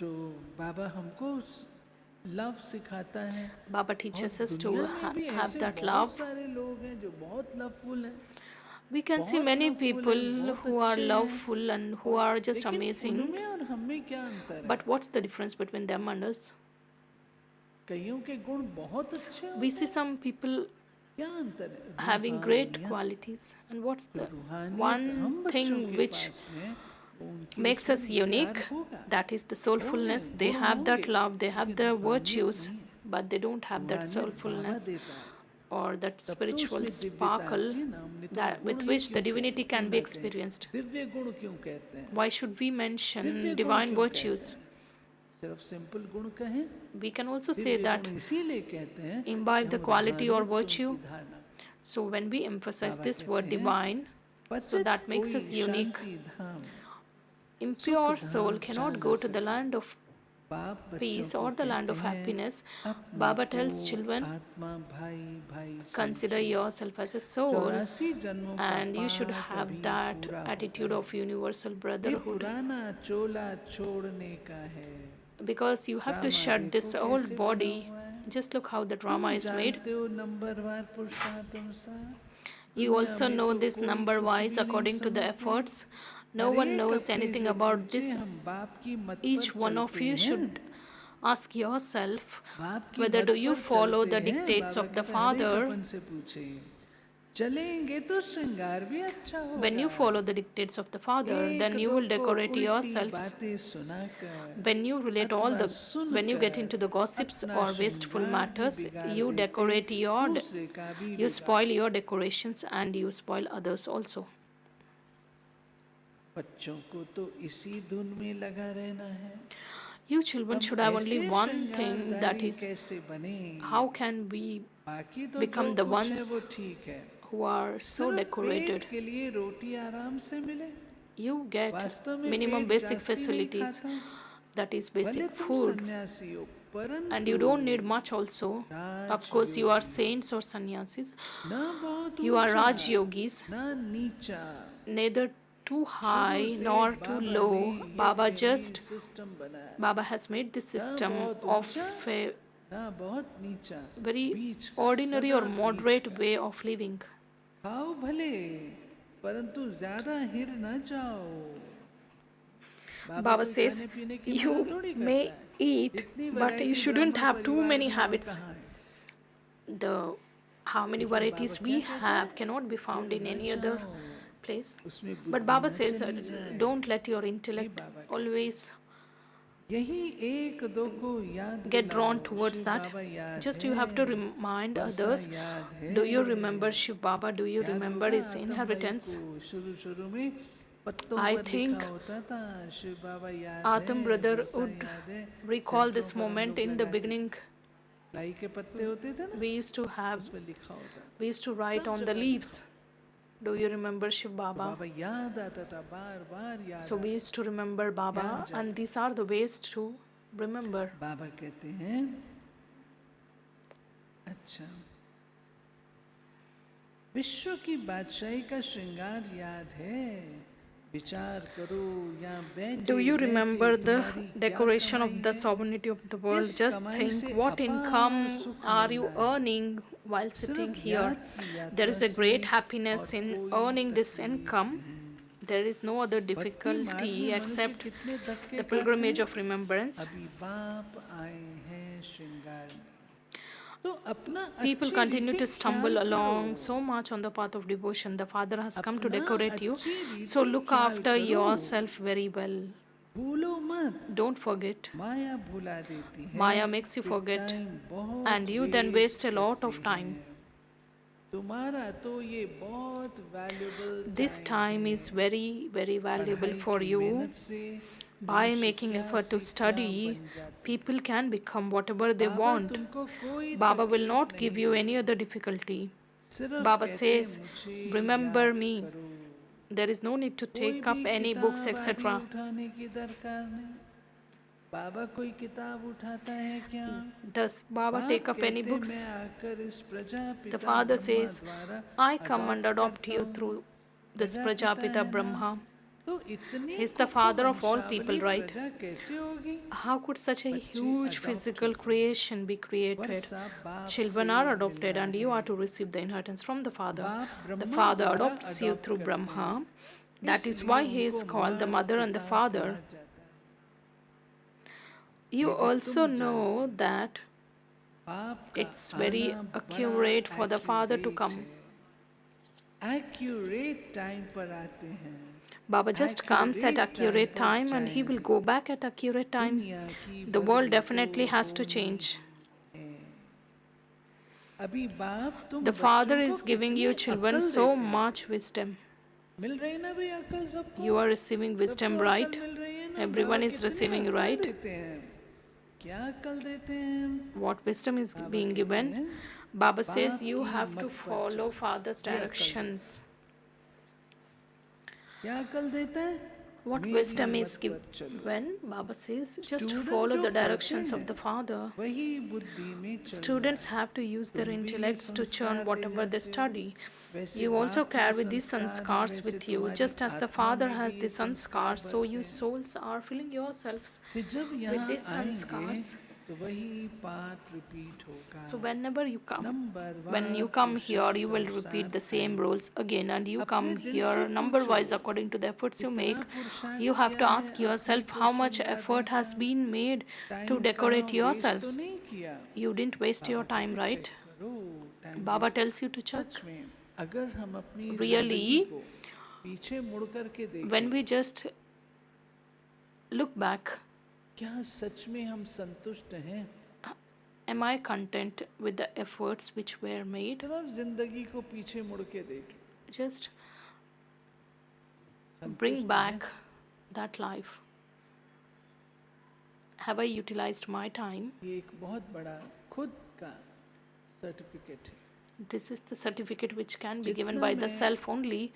जो बाबा हमको लव सिखाता है, Baba teaches और us to दुनिया में भी have ऐसे that बहुत love. सारे लोग हैं जो बहुत लवफुल हैं, We can see बहुत many loveful people हैं, बहुत who are अच्छे हैं, loveful and who are just लेकिन amazing. उनमें और हमें क्या अंतर है? But what's the difference between them and us? कईयों के गुण बहुत अच्छे We होते see हैं, some people क्या अंतर है? having great रूहानियत, qualities. And what's तो the रूहानियत one हम बच्चों thing के which पास में उनकी makes उसमें us विकार unique. होगा, That is the soulfulness. होंगे, They गुण have that होंगे, love, they have लेकिन the रूहानियत virtues, नहीं है। but they don't have that रूहानियत Baba soulfulness देता है, or that तब तो spiritual उसमें दिव्यता sparkle आती है ना। हमने तो that गुण with ही which the क्यों कहे, divinity क्यों can be ना कहें, experienced. दिव्य गुण क्यों कहते हैं, Why should we mention Divya गुण divine क्यों कहते virtues? हैं, सिर्फ सिंपल गुण कहें। We can also say Divya that गुण इसीलिए कहते हैं कि imbibe the हम quality or रूहानियत से virtue. उनकी धारणा। So when we emphasize Baba this कहते word हैं divine, so पतित that makes कोई us unique. शांति धाम, सुख Impure soul धाम जा cannot न go to the सके। land of बाप बच्चों peace को or the land कहते of हैं happiness. अपने Baba को tells children, आत्मा भाई भाई consider समझो, yourself as a soul 84 जन्मों का and you should पाठ have अभी that पूरा होता attitude है। of universal ये brotherhood, पुराना चोला छोड़ने का है। because you have to drama shed देखो this कैसे old बना body. हुआ है। Just look how the तुम drama is made. जानते हो नंबरवार पुरुषार्थम सा, You दुनिया also में know तो this कोई number कुछ wise भी नहीं according to the समझते। efforts. No हर one एक knows अपने anything से about पूछे, this. हम बाप की मत Each पर one of चलते you हैं, should ask yourself बाप की whether मत do you पर follow चलते the हैं। dictates बाबा of the कहते हैं हर एक Father. अपन से पूछे, चलेंगे तो श्रृंगार भी अच्छा When you होगा। follow the dictates of the Father, then एक you दो will को decorate उल्टी yourselves. बातें सुनाकर When you relate all अथवा the, when you get into the सुनकर gossips अपना or wasteful श्रृंगार भी matters, बिगाड़ you देते, decorate your, दूसरे का भी you spoil बिगाड़। your decorations and you spoil others also. बच्चों को तो इसी धुन में लगा रहना है। You children हम should have only ऐसे one thing, that श्रृंगारधारी is, कैसे बने, how can we बाकी तो जो become the कुछ है ones वो ठीक है, who are so सिर्फ decorated. पेट के लिए रोटी आराम से मिले। You get वास्तव में minimum पेट basic जास्ती नहीं facilities, खाता, that is भले basic तुम food, सन्यासी हो, and you परंतु don't need much also. Of course, you are Rajyogi, saints or sannyasis. ना बहुत You are ऊंचा, Raj yogis, ना नीचा। neither too high शुरू से nor too बाबा low. ने Baba यज्ञ just, में सिस्टम बनाया, Baba has made this ना system बहुत of ऊंचा, a ना बहुत नीचा, very बीच का, ordinary सदा or बीच moderate का। way of living. खाओ भले, परंतु ज्यादा हिर न जाओ। Baba कोई says, खाने पीने की मना you थोड़ी may करता है। eat, इतनी but you वैरायटी shouldn't ब्राह्मण have too परिवार many में और habits. कहाँ है। The how many लेकिन varieties बाबा we क्या कहता have है, cannot be found हिर in न any other जाओ, place. उसमें But बुद्धि Baba न says, चली जाए। don't let your ये intellect बाबा कहते हैं। always यही एक दो को याद get drawn दिलाओ, towards शिव that. बाबा याद Just you have to है, remind वर्षा others. याद है। Do you remember Shiv Baba? Do you याद remember होगा his आतम भाई inheritance? को शुरू शुरू में पत्तों I पर think लिखा होता था, शिव बाबा याद Atam है, brother वर्षा would याद है। recall सेंटरों this पर हम moment लोग in the लगाते थे, beginning. लाई के पत्ते होते थे ना, We used to have, उस पर लिखा होता था, we used to write सब on the जगह लिखा leaves. Do you remember Shiv होता। Baba? बाबा याद आता था, बार बार याद So we आता used to remember याद Baba, जाता। and these are the ways to remember. बाबा कहते हैं, अच्छा, विश्व की बादशाही का श्रृंगार याद है, विचार करो या बैठे Do you बैठे remember the तुम्हारी क्या decoration कमाई of the है, sovereignty of the world? इस Just कमाई think से what अपार income सुख are you मिलना है। earning while sitting सिर्फ here. याद की There यात्रा is a से great और happiness in कोई earning this तकलीफ income. नहीं। There is no other भक्ति मार्ग difficulty में मनुष्य except कितने धक्के the खाते pilgrimage हैं, of remembrance. अभी बाप आए हैं श्रृंगार में, तो अपना People अच्छी continue रीति to ख्याल stumble along करो, so much on the path of devotion. The Father has come to अपना decorate you. अच्छी So रीति look ख्याल after करो, yourself very well. भूलो मत, Don't forget. माया भुला देती है, Maya makes you फिर forget, टाइम बहुत and you then waste a lot of time. तुम्हारा तो ये बहुत valuable This time is very, very valuable for you. By making effort to study, people can become whatever they want. Baba will not give you any other difficulty. Baba says, remember me. There is no need to take up any books, etc. बाबा कोई किताब उठाता है क्या? Does Baba take up any books? मैं आकर इस Prajapita The Father Brahma says, द्वारा I come and adopt you through this Prajapita Brahma. तो इतनी He is the father of all people, कुकुवंशावली right? प्रजा कैसे होगी? How could such a huge physical creation be created? Children are adopted and you are to receive the inheritance from the Father. The Father adopts you through Brahma. That is why he is called the mother and the father. You also know that it's very accurate for the Father to come. Accurate time पर आते हैं. Baba just comes at accurate time and he will go back at accurate time. The world definitely has to change. The Father is giving you children so much wisdom. You are receiving wisdom, right? Everyone is receiving, right? What wisdom is being given? Baba says you have to follow Father's directions. What wisdom is given? When Baba says just follow the directions of the Father, students have to use their intellects to churn whatever they study. You also carry these sanskars with you. Just as the Father has the sanskars, so you souls are filling yourselves with these sanskars. So whenever you come, when you come here, you will repeat the same rules again, and you come here number wise according to the efforts you make. You have to ask yourself how much effort has been made to decorate yourselves. You didn't waste your time, right? Baba tells you to check. Really, when we just look back, am I content with the efforts which were made? Just bring back that life. Have I utilized my time? This is the certificate which can be given by the self only.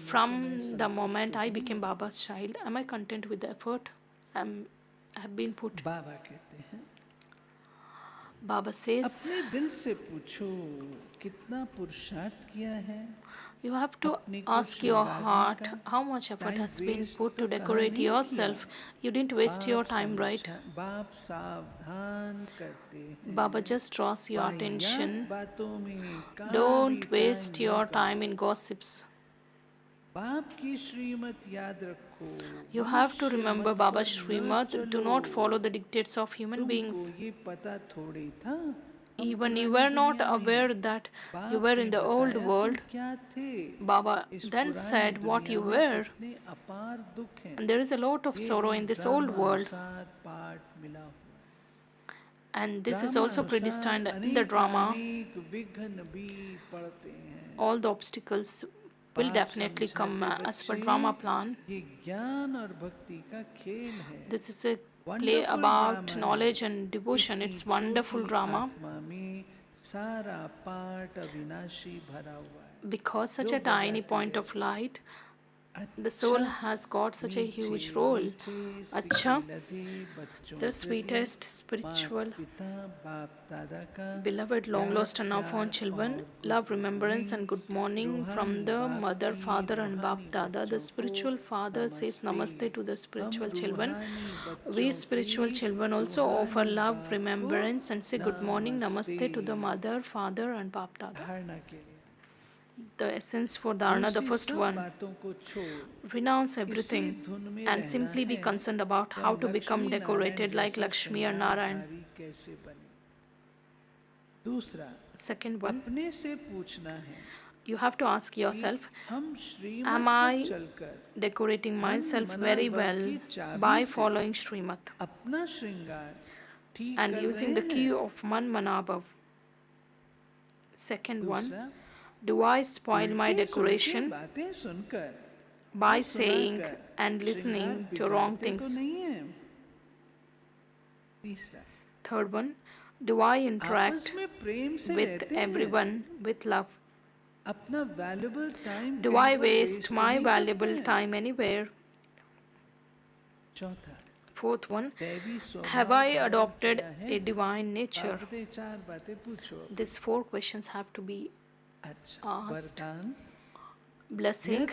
From the moment I became Baba's child, am I content with the effort I have been put? Baba says, you have to ask your heart how much effort has been put to decorate yourself. You didn't waste your time, right? Baba just draws your attention. Don't waste your time in gossips. You have to remember Baba's Srimad. Do not follow the dictates of human beings. Even you were not aware that you were in the old world. Baba then said what you were. And there is a lot of sorrow in this old world. And this is also predestined in the drama. All the obstacles will definitely come as per drama plan. This is a play about knowledge and devotion. It's wonderful drama. Because such a tiny point of light, the soul has got such a huge role. Acha, the sweetest spiritual, beloved, long lost and now found children, love, remembrance and good morning from the mother, father and Bap Dada. The spiritual father says namaste to the spiritual children. We spiritual children also offer love, remembrance and say good morning, namaste to the mother, father and Bap Dada. The essence for dharana, the first one, renounce everything and simply be concerned about how to become decorated like Lakshmi or Narayan. Second one, you have to ask yourself, am I decorating myself very well by following Srimad and using the key of Man Manabhav? Second one, do I spoil my decoration by saying and listening to wrong things? Third one, do I interact with everyone with love? Do I waste my valuable time anywhere? Fourth one, have I adopted a divine nature? These four questions have to be asked. Blessing.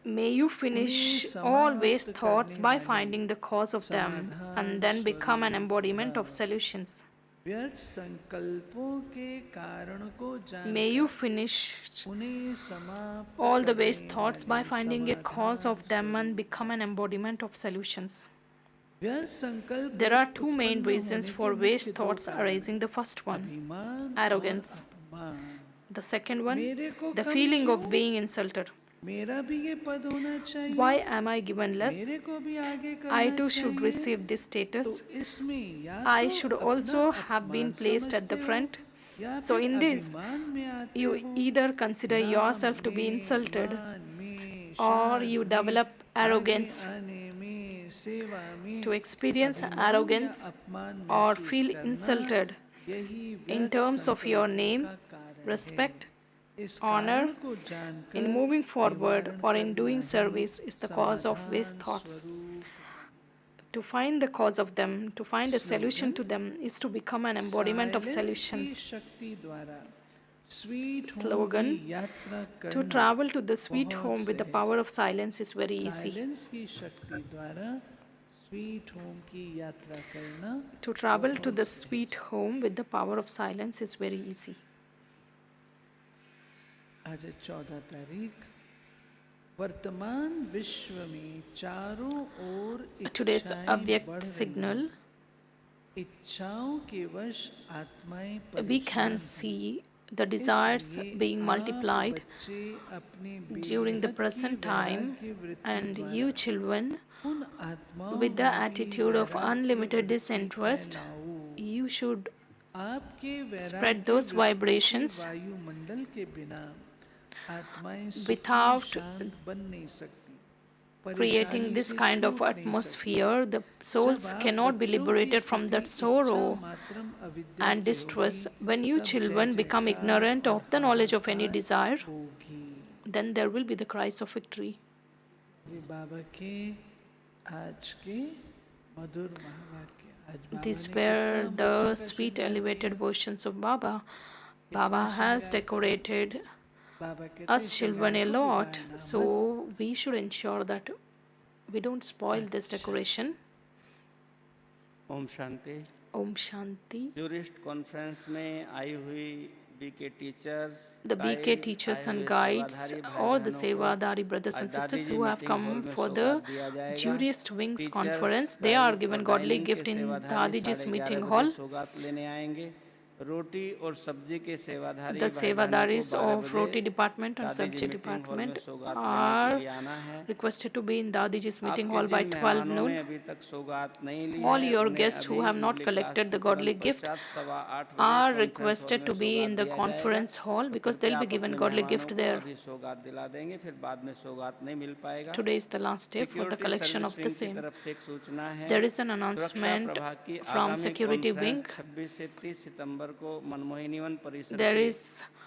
May you finish all waste thoughts by finding the cause of them and then become an embodiment of solutions. May you finish all the waste thoughts by finding a cause of them and become an embodiment of solutions. There are two main reasons for waste thoughts arising. The first one, arrogance. The second one, मेरे को the come feeling क्यों? of being insulted. मेरा भी ये पद होना चाहिए, Why am I given less? मेरे को भी आगे I करना too should चाहिए। receive this तो status. इसमें या I तो should अपना also have been अपमान placed at the समझते हो front. या So फिर in this, अभिमान में आते you हो, either consider नाम yourself to be में, insulted, मान में, or शान you में, develop आगे arrogance आने में, सेवा में to experience अभिमान या arrogance अपमान or महसूस feel करना, insulted यही in व्यर्थ terms of your संकल्पों name, का कारण respect, है। इस honor कारण को in जानकर moving forward निवारण or in करना doing he service is the cause of waste समाधान thoughts. स्वरूप। To find the cause of them, to find a solution slogan, to them, is to become an embodiment of silence की solutions. शक्ति द्वारा sweet home की Slogan, यात्रा to करना travel to the sweet बहुत home with the सहज power है। of silence is very easy. Silence की शक्ति द्वारा स्वीट होम की यात्रा करना To travel to बहुत the सहज sweet है। home with the power of silence is very easy. आज 14 तारीख, वर्तमान विश्व में चारों ओर Today's इच्छाएं Avyakt बढ़ रही signal, हैं। इच्छाओं के वश आत्माएं we परेशान can हैं। see the desires इसलिए being आप multiplied बच्चे अपने during the बेहद की present time, वैराग्य वृत्ति and द्वारा you children, उन आत्माओं with the में भी attitude of वैराग्य unlimited वृत्ति disinterest, फैलाओ। you should आपके spread वैराग्य those वृत्ति के vibrations. वायुमंडल के बिना आत्माएं सुखी Without शांत बन नहीं सकती, creating परेशानी this से kind of छूट नहीं सकती। atmosphere, the जब souls आप cannot be बच्चों की liberated from स्थिति that इच्छा sorrow मात्रम अविद्या and की distress. होगी, When you तब जय children become जयकार ignorant और of the knowledge of any हाहाकार desire, होगी। then there will be the cries of victory. ये बाबा के आज के मधुर महावाक्य। आज बाबा These ने were कितना the बच्चों का sweet श्रृंगार elevated किया, versions of Baba. कितना Baba has श्रृंगार किया। decorated बाबा कहते us children श्रृंगार a को lot, बिगाड़ना मत। so we should ensure that we don't spoil this decoration. Om Shanti. Om Shanti. Jurist conference में आई हुई BK teachers, The BK teachers and guides, all the Sevadari brothers and sisters who have come for the Jurist Wings conference, they are given godly gift in Dadiji's meeting hall. सौगात लेने आएंगे। रोटी और सब्जी के सेवाधारी The भाई बहनों को Sevadaris 12 of Roti बजे department and दादी जी Sabji मीटिंग हॉल में department सौगात लेने के are लिए आना है। requested to be in Dadiji's meeting आपके hall by जिन 12 मेहमानों ने noon. अभी तक सौगात नहीं ली All है, your उन्हें guests who अभी have not Murli collected class the के godly तुरंत gift पश्चात 8:15 बजे are कॉन्फ्रेंस हॉल requested में to be सौगात in the दिया conference जाएगा। hall तो because कृपया they'll be आप given अपने godly मेहमानों gift को there. अभी सौगात दिला देंगे, फिर बाद में सौगात नहीं मिल पाएगा। Today is the last day for the security collection service of the wing की same. तरफ से एक सूचना है। There is an सुरक्षा announcement प्रभाग की from आगामी security कॉन्फ्रेंस wing. 26 से 30 सितंबर को मनमोहिनीवन परिसर There के is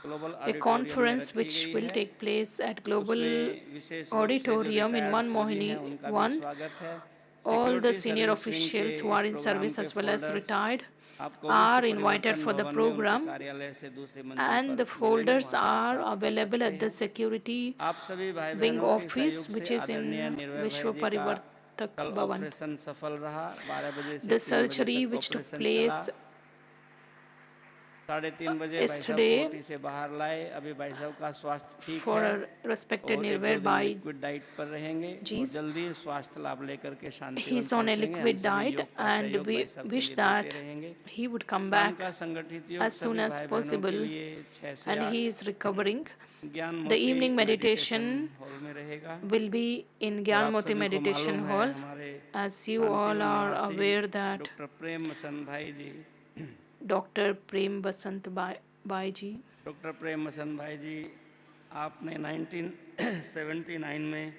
ग्लोबल a ऑडिटोरियम में conference रखी which गई will है। take place at Global उसमें विशेष रूप से जो Auditorium in रिटायर्ड One फौजी Mohini हैं उनका भी 1. स्वागत है। All the security senior service wing के officials who इस are in प्रोग्राम service के as well as folders retired आपको are विश्व invited परिवर्तन for the भवन में उनके program, कार्यालय से दूसरी मंजिल and the पर मिलेंगे, folders वहाँ से आप are प्राप्त कर available सकते at the हैं। security आप सभी भाई wing बहनों के office सहयोग which से is आदरणीय in निर्भय भाई Vishwa जी का Parivartak कल Bhavan. ऑपरेशन सफल रहा। 12 बजे से The 3 बजे surgery तक which took ऑपरेशन चला। place 3:30 बजे भाई साहब को yesterday ओटी से बाहर लाए। अभी भाई साहब का स्वास्थ्य ठीक for है a respected और 1-2 Nirvair दिन by लिक्विड डाइट पर रहेंगे और G's. जल्दी स्वास्थ्य लाभ लेकर के शांतिवन He's on a पहुंचेंगे। हम liquid सभी diet योग का and सहयोग we भाई साहब के wish लिए that देते रहेंगे। he would come शाम back का संगठित योग as soon सभी as भाई बहनों के possible, लिए 6 से and 8 he is recovering. ज्ञान The मोती evening मेडिटेशन meditation हॉल में रहेगा। will be in और Gyan आप Moti सभी को Meditation मालूम है Hall. हमारे As you all Shantivan are निवासी aware that डॉक्टर प्रेम मसन Bhai ji Dr. Prem Basant Bai ji, doctor Prem मसन भाई जी आपने 1979 में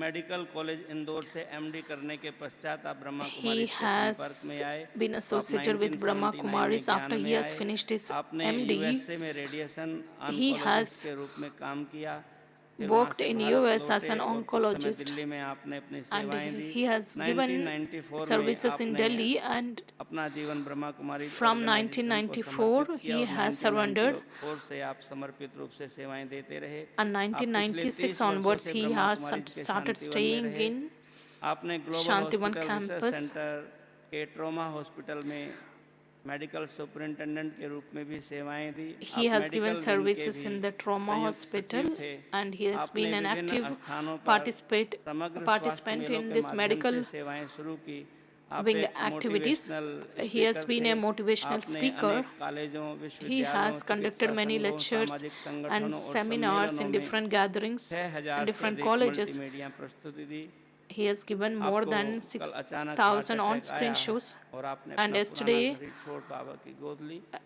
मेडिकल कॉलेज इंदौर से एमडी करने के पश्चात आप ब्रह्मा he कुमारी के संपर्क में has आए। been तो आप associated with Brahma 1979 में Kumaris ज्ञान after he में has आए। finished his आपने MD. यूएसए में रेडिएशन He ऑन्कोलॉजिस्ट has के रूप में काम किया। फिर वहाँ worked से in भारत US as लौटे an और कुछ समय oncologist, दिल्ली में आपने अपनी and सेवाएं दी। he has given 1994 में services in आपने Delhi, and अपना जीवन ब्रह्मा कुमारी from ऑर्गेनाइजेशन को 1994 समर्पित किया he और has surrendered, 1994 से आप समर्पित रूप से सेवाएं देते रहे। and आप पिछले 1996 30 वर्षों onwards से he ब्रह्मा has कुमारी के started शांतिवन में staying रहे। in आपने global Shantivan hospital research campus. Centre के ट्रॉमा हॉस्पिटल में मेडिकल सुपरिटेंडेंट के रूप में भी सेवाएं दी। He आप has given मेडिकल विंग के services भी in the trauma संयुक्त hospital, सचिव थे। and he has आपने been an विभिन्न active स्थानों पर participant समग्र स्वास्थ्य participant मेलों in के this माध्यम medical से सेवाएं शुरू की। doing activities. He has been a motivational speaker. He has conducted many lectures and seminars in different gatherings and different colleges. He has given more than 6,000 on-screen shows, and yesterday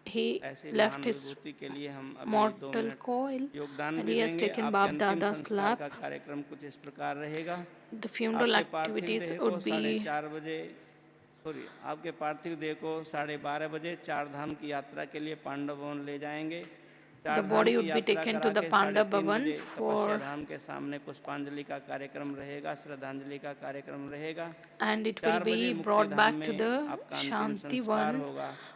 he left his mortal coil and he has taken Bab Dada's lap. The funeral activities would be आपके पार्थिव देह को 12:30 बजे चार धाम की यात्रा के लिए पांडव भवन ले जाएंगे। The body would be taken to the Pandav Bhavan for धाम के सामने पुष्पांजलि का कार्यक्रम रहेगा, श्रद्धांजलि का कार्यक्रम रहेगा, and it will be brought back to the Shanti Van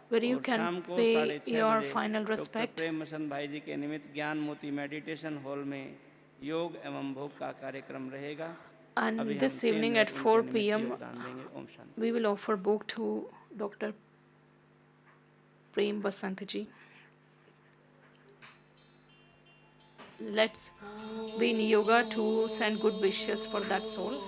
where you can pay your final respect. प्रेम मसन भाई जी के निमित्त ज्ञान मोती मेडिटेशन हॉल में योग एवं भोग का कार्यक्रम रहेगा। And this evening at 4 p.m. we will offer book to Dr. Prem Basantaji. Let's be in yoga to send good wishes for that soul.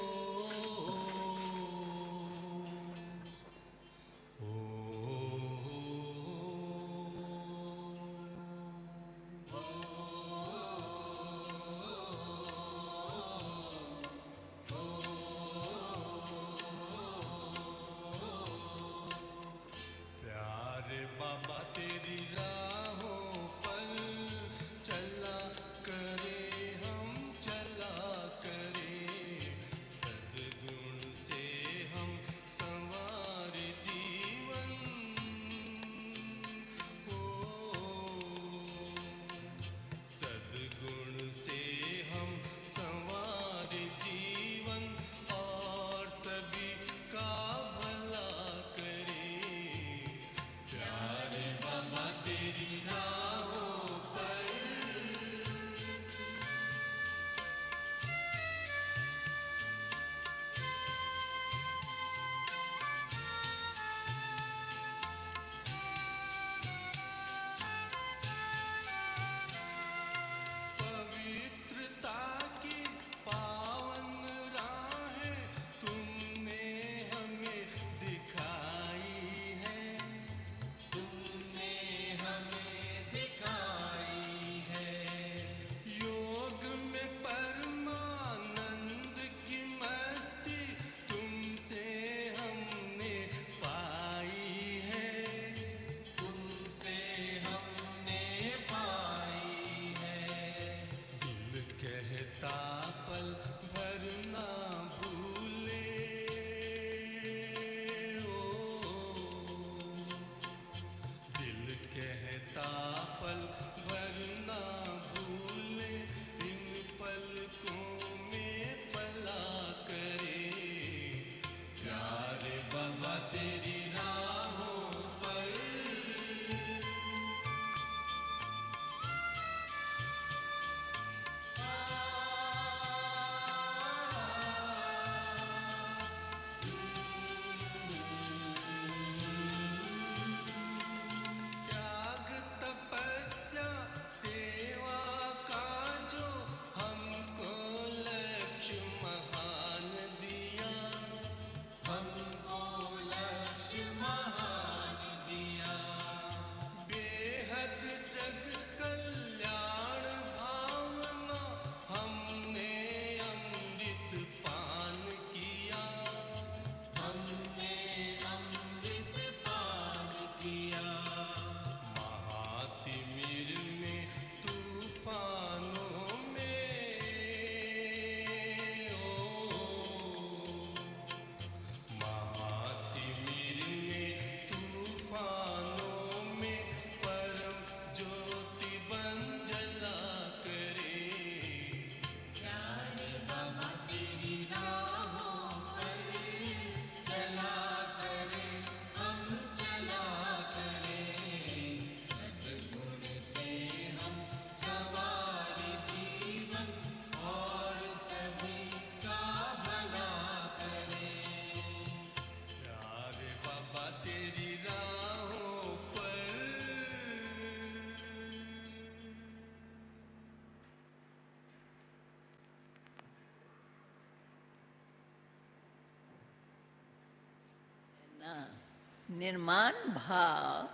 निर्माण भाव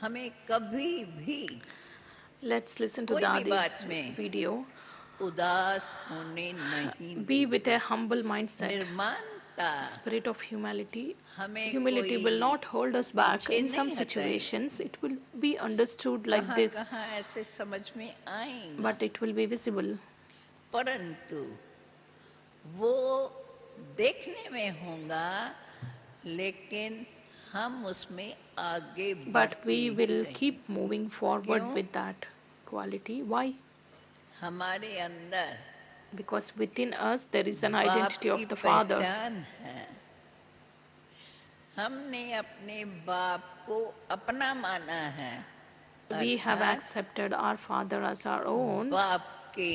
हमें कभी भी Let's listen to कोई भी Dadi's बात में video. उदास होने नहीं Be देते। with a humble mindset. निर्माणता Spirit of humility. हमें Humility कोई will not hold us back पीछे in some नहीं हटाएगी। situations. It will be understood like कहाँ this, कहाँ ऐसे समझ में आएगा, but it will be visible. परंतु वो देखने में होगा, लेकिन हम उसमें आगे But बढ़ते we ही will रहेंगे। keep moving forward क्यों? with that quality. Why? हमारे अंदर Because within us there is an बाप identity की of the Father. पहचान है। हमने अपने बाप को अपना माना है, We have अर्थात accepted our Father as our own. बाप के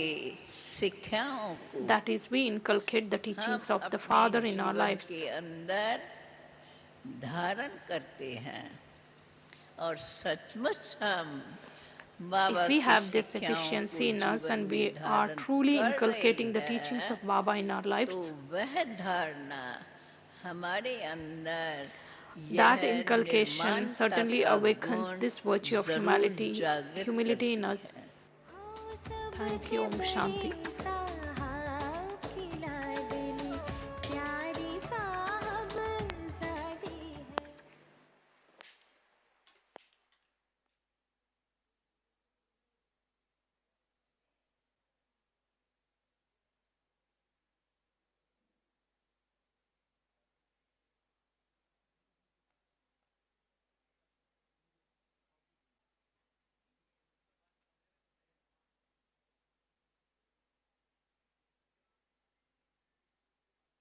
शिक्षाओं को That is, we inculcate the teachings हम of the अपने Father in our जीवन lives. के अंदर धारण करते हैं और सचमुच हम बाबा If we की have this शिक्षाओं efficiency को in us जीवन and में we are धारण truly कर inculcating the रहे teachings हैं, of Baba in our तो lives, वह धारणा हमारे अंदर that यह inculcation निर्माणता certainly का awakens गुण this virtue of जरूर जागृत humility in करती us. है। Thank you. Om Shanti.